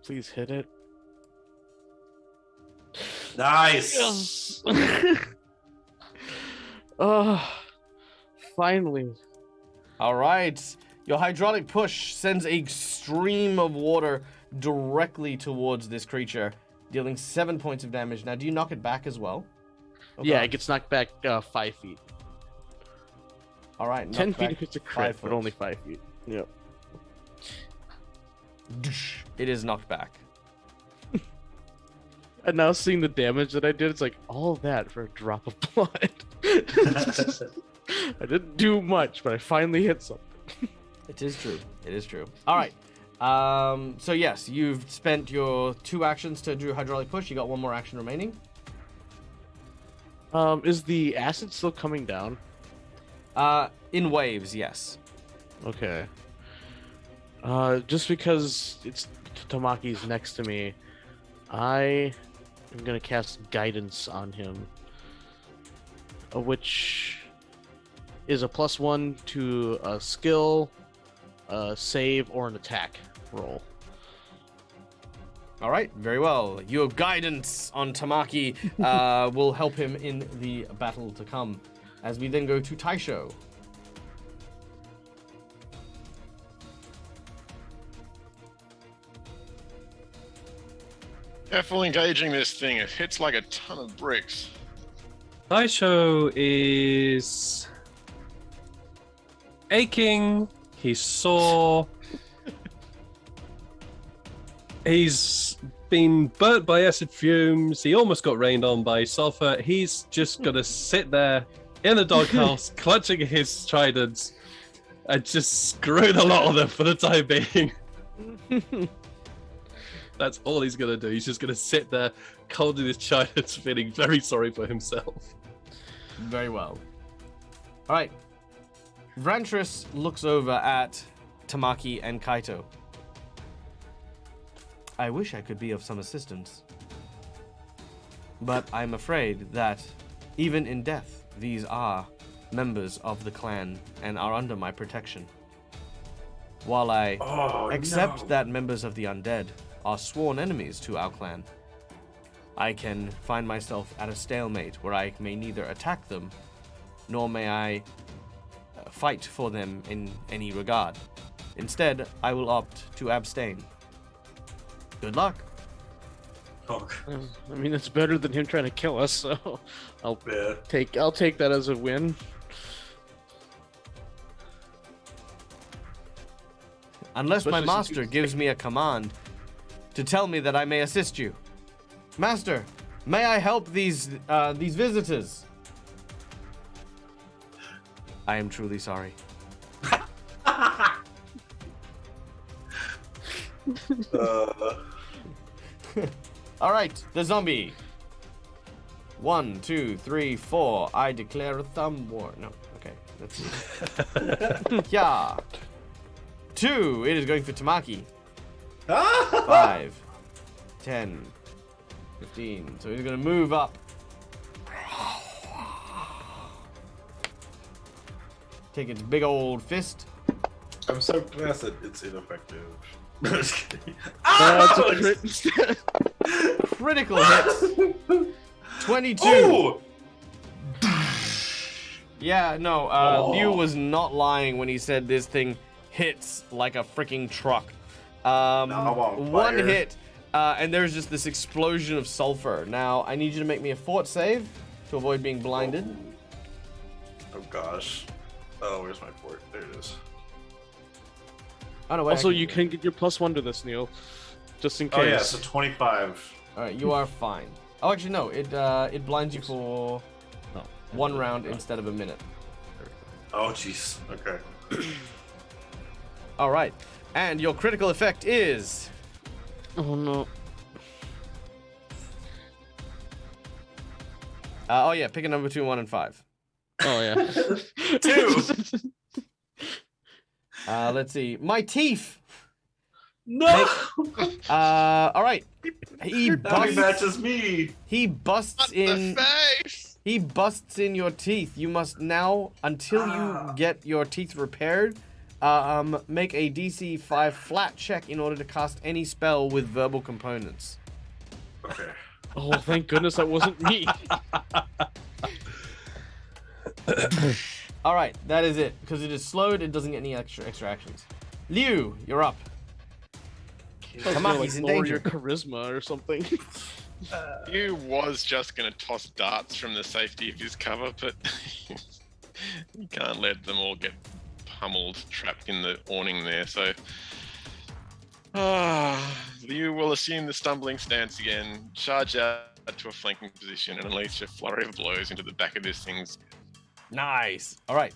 Please hit it. Nice. Oh, finally. All right. Your hydraulic push sends a stream of water directly towards this creature, dealing 7 points of damage. Now, do you knock it back as well? Yeah, Okay. it gets knocked back 5 feet. All right. 10 knocked feet back if it's a 5 crit, but foot. only 5 feet. Yep. It is knocked back. And now seeing the damage that I did, it's like all that for a drop of blood. I didn't do much, but I finally hit something. It is true. It is true. All right. So yes, you've spent your 2 actions to do hydraulic push. You got 1 more action remaining. Is the acid still coming down? In waves, yes. Okay. Just because it's Tamaki's next to me, I am gonna cast guidance on him, which is a +1 to a skill, a save, or an attack roll. All right, very well. Your guidance on Tamaki will help him in the battle to come. As we then go to Taisho. Careful engaging this thing. It hits like a ton of bricks. Taisho is aching. He's sore. He's been burnt by acid fumes. He almost got rained on by sulfur. He's just gonna sit there in the doghouse, clutching his tridents, and just screw the lot of them for the time being. That's all he's gonna do. He's just gonna sit there, holding his tridents, feeling very sorry for himself. Very well. All right. Vrantras looks over at Tamaki and Kaito. I wish I could be of some assistance, but I'm afraid that even in death, these are members of the clan and are under my protection. While I accept that members of the undead are sworn enemies to our clan, I can find myself at a stalemate where I may neither attack them, nor may I fight for them in any regard. Instead, I will opt to abstain. Good luck. Oh, I mean, it's better than him trying to kill us, so I'll yeah. take that as a win. Unless my Especially since master you- gives me a command to tell me that I may assist you. Master, may I help these visitors? I am truly sorry. All right, the zombie. 1, 2, 3, 4. I declare a thumb war. No, okay. Let's see. Yeah. 2. It is going for Tamaki. 5, 10, 15. So he's gonna move up. Take its big old fist. I'm so glad that it's ineffective. I'm just kidding. That's a Ouch! crit instead. Critical hit. 22. Ooh! Yeah, no, Liu was not lying when he said this thing hits like a freaking truck. I'm on One fire. hit, and there's just this explosion of sulfur. Now, I need you to make me a fort save to avoid being blinded. Oh gosh. Oh, where's my fort? There it is. Oh, no, wait, Also, I you do can it. get your +1 to this, Neil, just in case. Oh yeah, so 25. All right, you are fine. Oh, actually, no, it blinds you for No. 1 round instead of a minute. Oh jeez. Okay. All right, and your critical effect is Oh no. oh yeah, pick a number between 1 and 5. Oh yeah. 2. Let's see, my teeth. No. All right. He That busts. matches me. He busts What in. the face? He busts in your teeth. You must now, until you get your teeth repaired, make a DC 5 flat check in order to cast any spell with verbal components. Okay. Oh, thank goodness that wasn't me. All right, that is it. Because it is slowed, it doesn't get any extra actions. Liu, you're up. Tamaki's in lower danger. your charisma or something. He was just going to toss darts from the safety of his cover, but you can't let them all get pummeled, trapped in the awning there. So, Liu will assume the stumbling stance again, charge out to a flanking position, and unleash a flurry of blows into the back of this thing's. Nice. All right.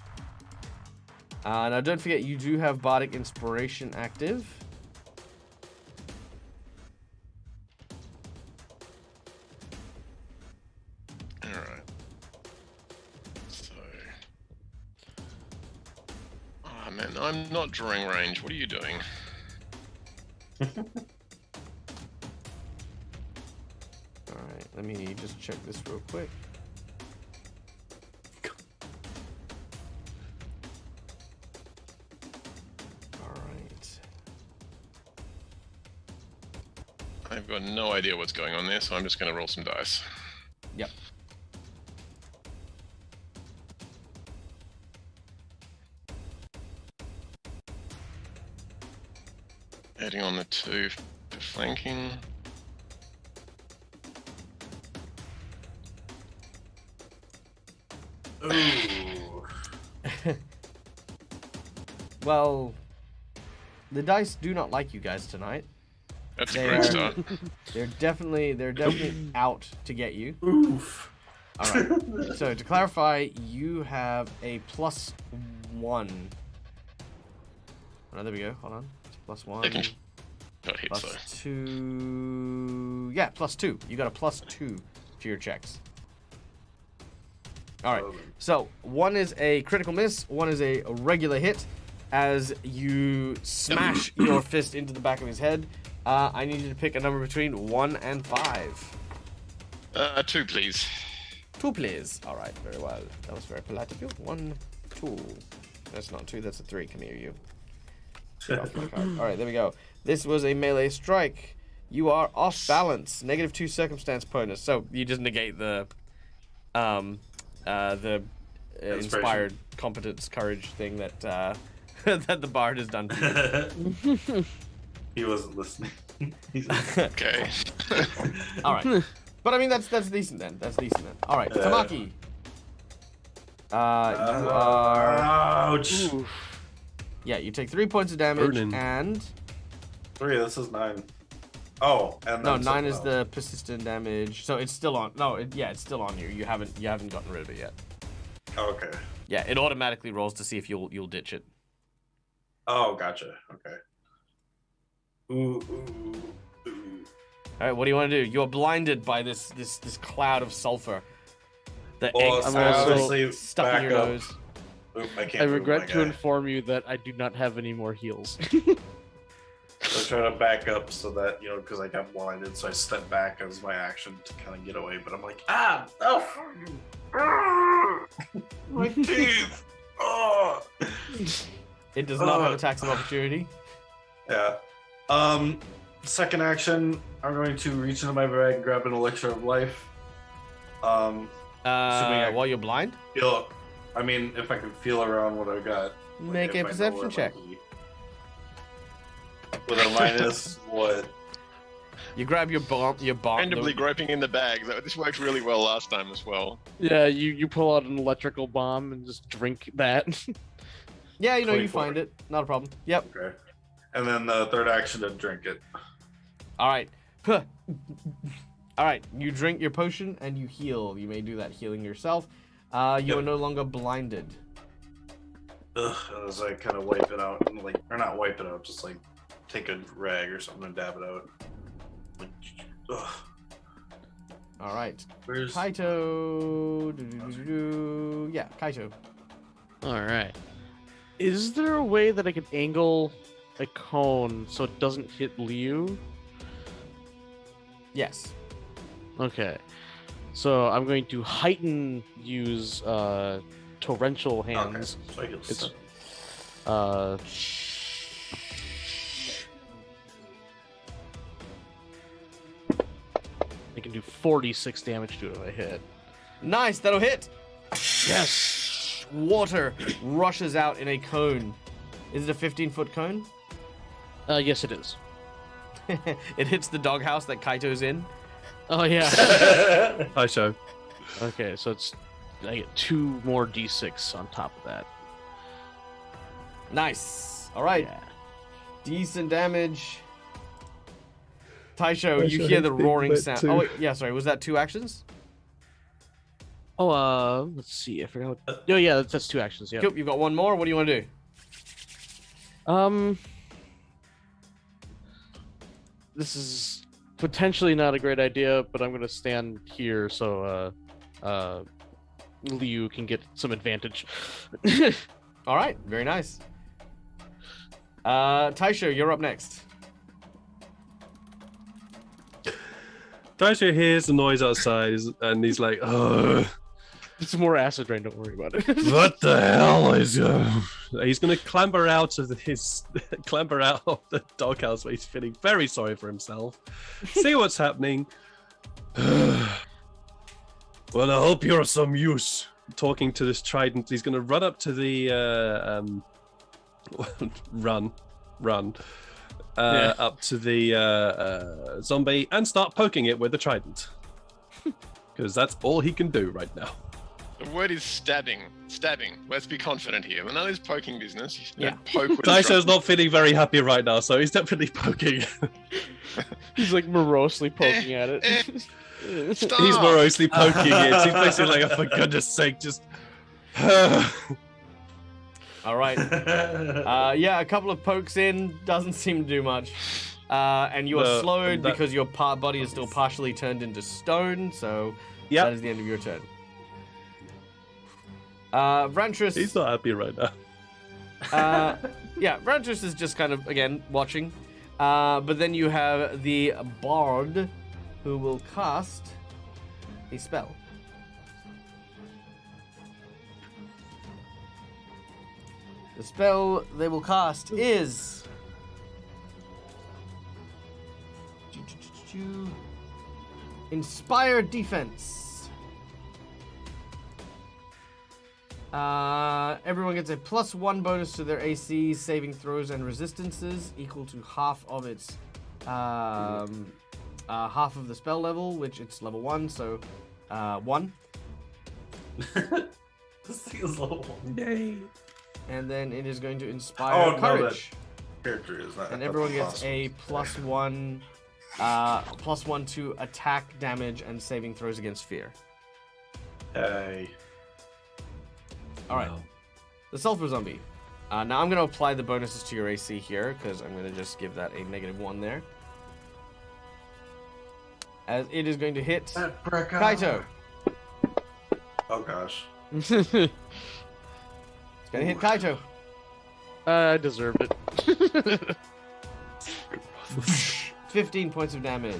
Now, don't forget, you do have Biotic Inspiration active. Alright. So. Oh man, I'm not drawing range. What are you doing? Alright, let me just check this real quick. Alright. I've got no idea what's going on there, so I'm just going to roll some dice. Yep. Adding on the 2 for flanking. Ooh. Well, the dice do not like you guys tonight. That's They a great are- start. They're definitely out to get you. Oof. All right. So to clarify, you have a +1. Oh, there we go. Hold on. +1. They can got hit, so. +2. Yeah, +2. You got a +2 to your checks. All right. So one is a critical miss. One is a regular hit. As you smash your fist into the back of his head, I need you to pick a number between 1 and 5. 2, please. 2, please. All right, very well. That was very polite of you. 1, 2. That's not 2. That's a 3. Come here, you. Get off my card. All right, there we go. This was a melee strike. You are off balance. -2 circumstance bonus. So you just negate the inspired competence courage thing that that the bard has done for you. He wasn't listening. Okay. All right. But I mean, that's decent then. That's decent then. All right, Tamaki. You are. Ouch. Oof. Yeah, you take 3 points of damage Burning. and 3. This is 9. Oh, and no, then 9 is something the persistent damage. So it's still on. No, it's still on you. You haven't gotten rid of it yet. else. Okay. Yeah, it automatically rolls to see if you'll ditch it. Oh, gotcha. Okay. Ooh, ooh, ooh. All right, what do you want to do? You're blinded by this cloud of sulfur. The Well, eggs I'm I are also obviously stuck in back your up. nose. Oop, I can't I move regret my to guy. inform you that I do not have any more heals. So I try to back up so that, because I got blinded, so I step back as my action to kind of get away, but I'm like, my teeth! Oh! It does not have attacks of opportunity. Yeah. Second action, I'm going to reach into my bag and grab an elixir of life. Assuming I- While you're blind, if I can feel around what I got. make if I a know perception where check. it might be. With a minus, what? You grab your bomb. Randomly groping in the bag. This worked really well last time as well. Yeah, you pull out an electrical bomb and just drink that. Yeah, you 24. find it. Not a problem. Yep. Okay. And then the third action to drink it. All right. Huh. All right. You drink your potion and you heal. You may do that healing yourself. You are no longer blinded. Ugh, as I kind of wipe it out, and or not wipe it out, just take a rag or something and dab it out. Ugh. All right. Where's Kaito. Yeah, Kaito. All right. Is there a way that I can angle a cone so it doesn't hit Liu? Yes. Okay. So I'm going to use torrential hands. Okay. So I get It's 7. I can do 46 damage to it if I hit. Nice, that'll hit. Yes. Water rushes out in a cone. Is it a 15-foot cone? Yes, it is. It hits the doghouse that Kaito's in. Oh yeah. Hi, show. Okay, so I get 2 more d6 on top of that. Nice. All right. Yeah. Decent damage. Taisho, you Taisho hear the hits big roaring bit sound. too. Oh, wait, yeah, sorry. Was that 2 actions? Oh, let's see. I forgot. Oh yeah, that's 2 actions. Yeah. Cool, you've got 1 more. What do you want to do? This is potentially not a great idea, but I'm gonna stand here so Liu can get some advantage. All right. Very nice. Taisho, you're up next. Taisho hears the noise outside and he's like, oh, It's more acid rain. Don't worry about it. what the hell is he's gonna clamber out of the doghouse where he's feeling very sorry for himself. See what's happening. Well, I hope you're of some use. Talking to this trident, he's gonna run up to the run up to the zombie and start poking it with the trident. Because that's all he can do right now. The word is stabbing. Stabbing. Let's be confident here. Well, none of this poking business. Yeah. Poke with a Taisho's not feeling very happy right now, so he's definitely poking. He's like morosely poking at it. Stop! He's morosely poking it. He's basically like, oh, for goodness sake, just. All right. Yeah, a couple of pokes in doesn't seem to do much. And you are No, slowed that- because your body is still partially turned into stone, so Yep. that is the end of your turn. Vrantras. He's not happy right now. Yeah, Vrantras is just kind of, again, watching. But then you have the Bard, who will cast a spell. The spell they will cast is... Inspire Defense. Everyone gets a +1 bonus to their AC, saving throws, and resistances equal to half of its half of the spell level, which it's level 1, so 1. This thing is level 1. Yay. And then it is going to inspire no, courage. Character is not. And everyone gets a +1 to attack, damage, and saving throws against fear. Hey. All right. Wow. The Sulfur Zombie. Now I'm going to apply the bonuses to your AC here, because I'm going to just give that a -1 there. As it is going to hit Kaito. Oh gosh. It's going to hit Kaito. I deserved it. 15 points of damage.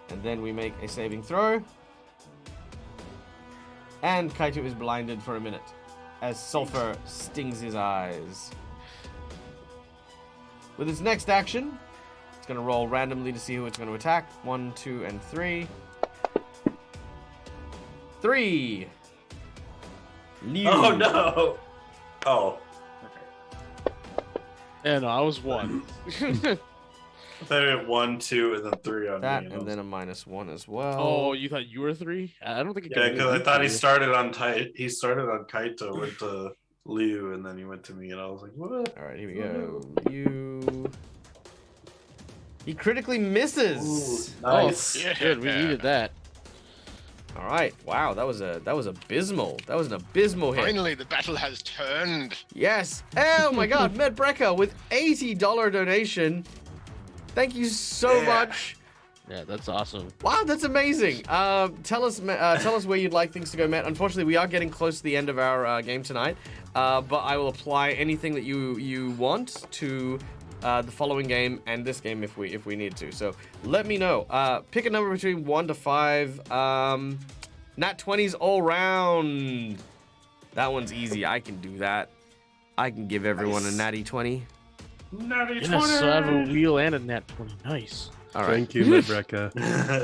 And then we make a saving throw. And Kaito is blinded for a minute as sulfur stings his eyes. With its next action, it's going to roll randomly to see who it's going to attack. 1, 2, and 3. 3. Liu. Oh no. Oh. Yeah, no, I was 1. I thought it had 1, 2, and then 3 on That, me. and then a -1 as well. Oh, you thought you were 3? I don't think it Yeah, can because I be thought he 3. started on he started on Kaito, went to Liu, and then he went to me, and I was like, what? All right, here we go. You. He critically misses. Ooh, nice. Yeah. Good, we needed that. All right. Wow, that was abysmal. That was an abysmal hit. Finally, the battle has turned. Yes. Oh my God, Med Brecker with $80 donation. Thank you so Yeah. much. Yeah, that's awesome. Wow, that's amazing. Tell us where you'd like things to go, Matt. Unfortunately, we are getting close to the end of our game tonight, but I will apply anything that you want to the following game and this game if we need to. So let me know. Pick a number between 1 to 5. Nat 20s all round. That one's easy. I can do that. I can give everyone a natty 20. Natty Yes, 20. so I have a wheel and a nat 20. Nice. All right. Thank you, Medbreaker.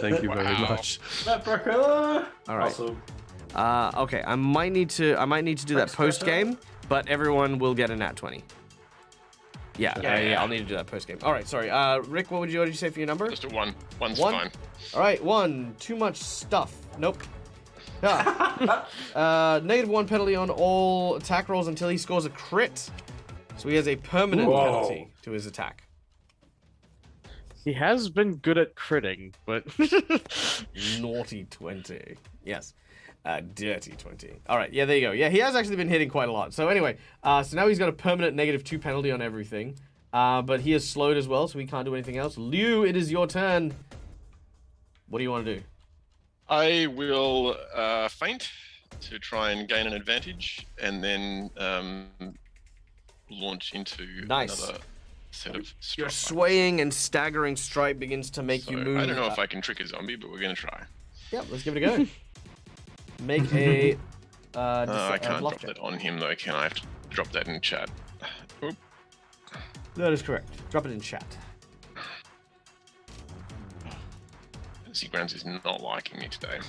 Thank you very Wow. much. All All right. Also, Okay. I might need to do that Thanks, post Greta. game, but everyone will get a nat 20. Yeah. Yeah. I'll need to do that post game. All right. Sorry. Rick, what did you say for your number? Just a 1. One's One? fine. All right. 1. Too much stuff. Nope. Ah. -1 penalty on all attack rolls until he scores a crit. So he has a permanent Whoa. penalty to his attack. He has been good at critting, but Naughty 20. Yes. Dirty 20. All right. Yeah, there you go. Yeah, he has actually been hitting quite a lot. So anyway, so now he's got a permanent -2 penalty on everything. But he is slowed as well, so he can't do anything else. Liu, it is your turn. What do you want to do? I will feint to try and gain an advantage, and then launch into Nice. another set of Your strike. swaying and staggering strike begins to make you So, move. I don't know if I can trick a zombie, but we're going to try. Yep, let's give it a go. Make a I can't block drop check. that on him, though, can I? I have to drop that in chat. Oop. That is correct. Drop it in chat. Seagrams is not liking me today.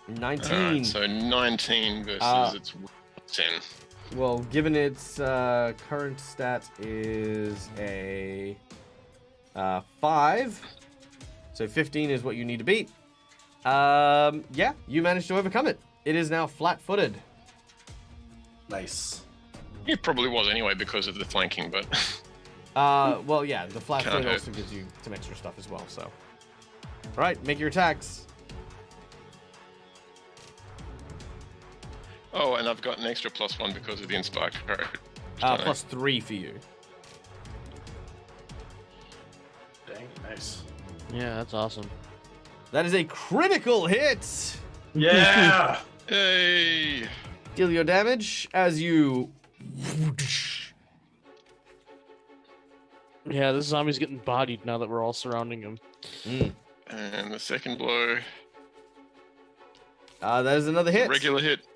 $19. Alright, so 19 versus its 10. Well, given its current stat is a 5, so 15 is what you need to beat. Yeah, you managed to overcome it. It is now flat-footed. nice. It probably was anyway because of the flanking, but Well, yeah, the flat-footed Can't also gives you some extra stuff as well. So, all right, make your attacks. oh, and I've got an extra +1 because of the Inspire code. +3 for you. Dang, nice. yeah, that's awesome. That is a critical hit. Yeah. Hey! Deal your damage as you. Yeah, this zombie's getting bodied now that we're all surrounding him. And the second blow, That is another hit. regular hit.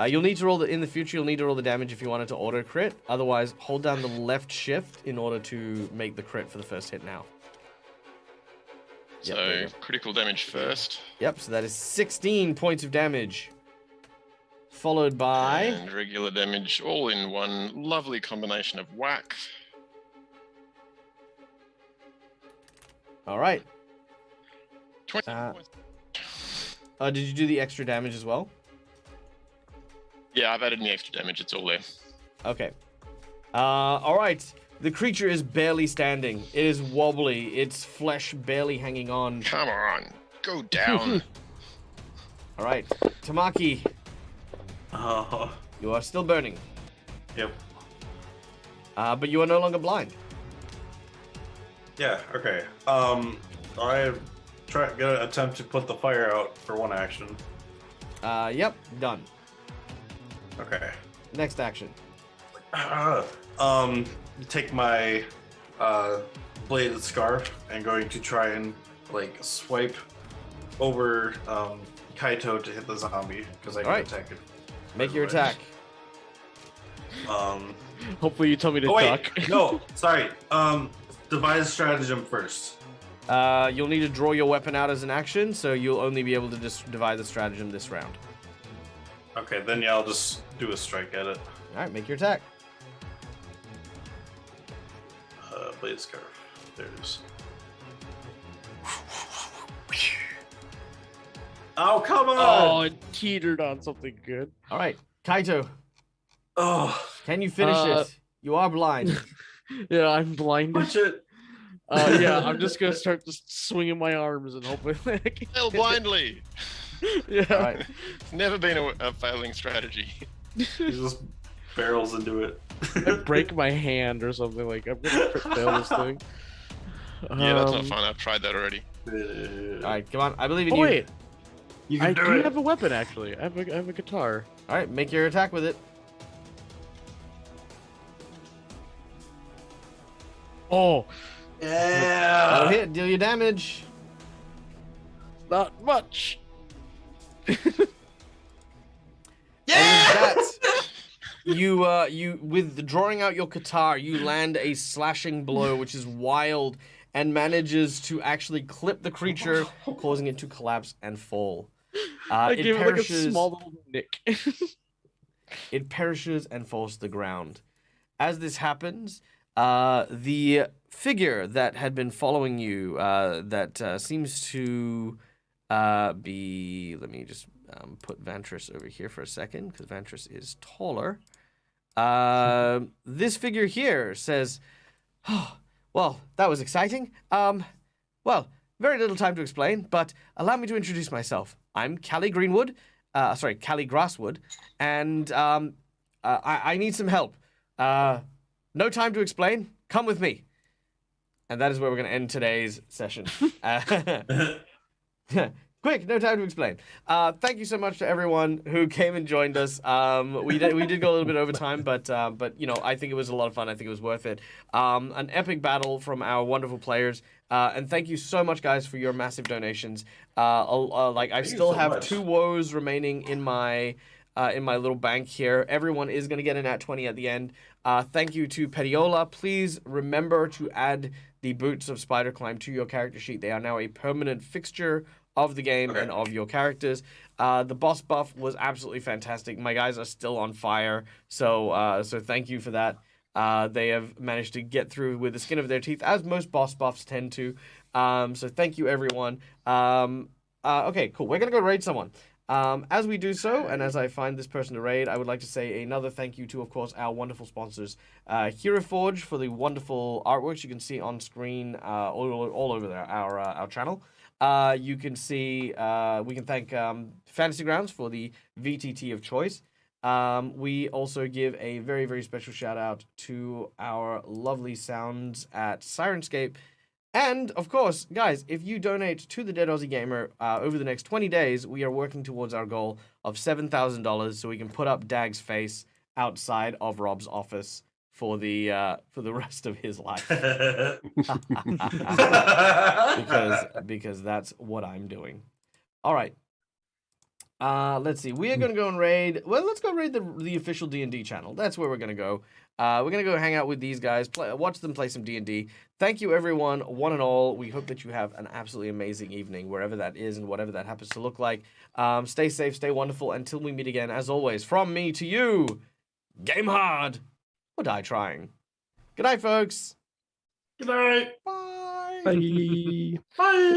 You'll need to roll in the future. You'll need to roll the damage if you wanted to auto crit. Otherwise, hold down the left shift in order to make the crit for the first hit now. Yep, there So you go. critical damage first, Yep. So that is 16 points of damage, followed by. and regular damage, all in one lovely combination of whack. All right. 20 Uh, points. Did you do the extra damage as well? Yeah, I've added in the extra damage. It's all there. Okay. All right. The creature is barely standing. It is wobbly. Its flesh barely hanging on. Come on, go down. All right. Tamaki, Oh, you are still burning, yep. but you are no longer blind. Yeah. Okay. I gonna attempt to put the fire out for one action. Yep. Done. Okay. Next action. Take my bladed scarf and going to try and like swipe over Kaito to hit the zombie because I can Alright. attack it. Make your attack. Hopefully you tell me to Oh wait, duck. no, sorry. Devise stratagem first. You'll need to draw your weapon out as an action, so you'll only be able to just devise the stratagem this round. Okay, then yeah, I'll just do a strike at it. All right. Make your attack. Blade scarf. There it is. Oh, come on! Oh, it teetered on something good. All right. Kaito, Oh, can you finish it? You are blind. Yeah, I'm blinded. push it. Yeah, I'm just gonna start just swinging my arms and hoping that I can... Fail blindly. Yeah. All right. Never been a failing strategy. He just barrels into it. I break my hand or something. Like I'm gonna crit fail this thing. Yeah, that's not fun. I've tried that already. All right, come on. I believe in Oh you. wait, You I can do do it. have a weapon actually. I have a guitar. All right, make your attack with it. Oh, That'll Yeah. hit. Deal your damage. not much. And with that, you with drawing out your guitar, you land a slashing blow, which is wild, and manages to actually clip the creature, causing it to collapse and fall. I It gave it like a perishes. small little nick. It perishes and falls to the ground. As this happens, the figure that had been following you, that seems to be. Let me just put Vrantras over here for a second, because Vrantras is taller. This figure here says, "Oh, well, that was exciting. Well, very little time to explain, but allow me to introduce myself. I'm Callie Greenwood, Callie Grasswood, and I need some help. No time to explain. Come with me." And that is where we're going to end today's session. Quick, no time to explain. Thank you so much to everyone who came and joined us. We did go a little bit over time, but you know, I think it was a lot of fun. I think it was worth it. An epic battle from our wonderful players. And thank you so much, guys, for your massive donations. Like I Thank you still so have much. 2 woes remaining in my little bank here. Everyone is going to get an at 20 at the end. Thank you to Petiola. Please remember to add the Boots of Spider Climb to your character sheet. They are now a permanent fixture of the game and of your characters. The boss buff was absolutely fantastic. My guys are still on fire, so thank you for that. They have managed to get through with the skin of their teeth, as most boss buffs tend to. So thank you, everyone. Okay, cool. We're gonna go raid someone. As we do so, and as I find this person to raid, I would like to say another thank you to, of course, our wonderful sponsors, Hero Forge, for the wonderful artworks you can see on screen all over our channel. You can see, we can thank Fantasy Grounds for the VTT of choice. We also give a very, very special shout out to our lovely sounds at Sirenscape. And, of course, guys, if you donate to the Dead Aussie Gamer over the next 20 days, we are working towards our goal of $7,000 so we can put up Dag's face outside of Rob's office for the rest of his life. because that's what I'm doing. All right. Let's see. We are going to go and raid. Well, let's go raid the official D&D channel. That's where we're going to go. We're going to go hang out with these guys, watch them play some D&D. Thank you, everyone, one and all. We hope that you have an absolutely amazing evening, wherever that is and whatever that happens to look like. Stay safe, stay wonderful. Until we meet again, as always, from me to you, game hard or die trying. Good night, folks. Good night. Bye. Bye. Bye.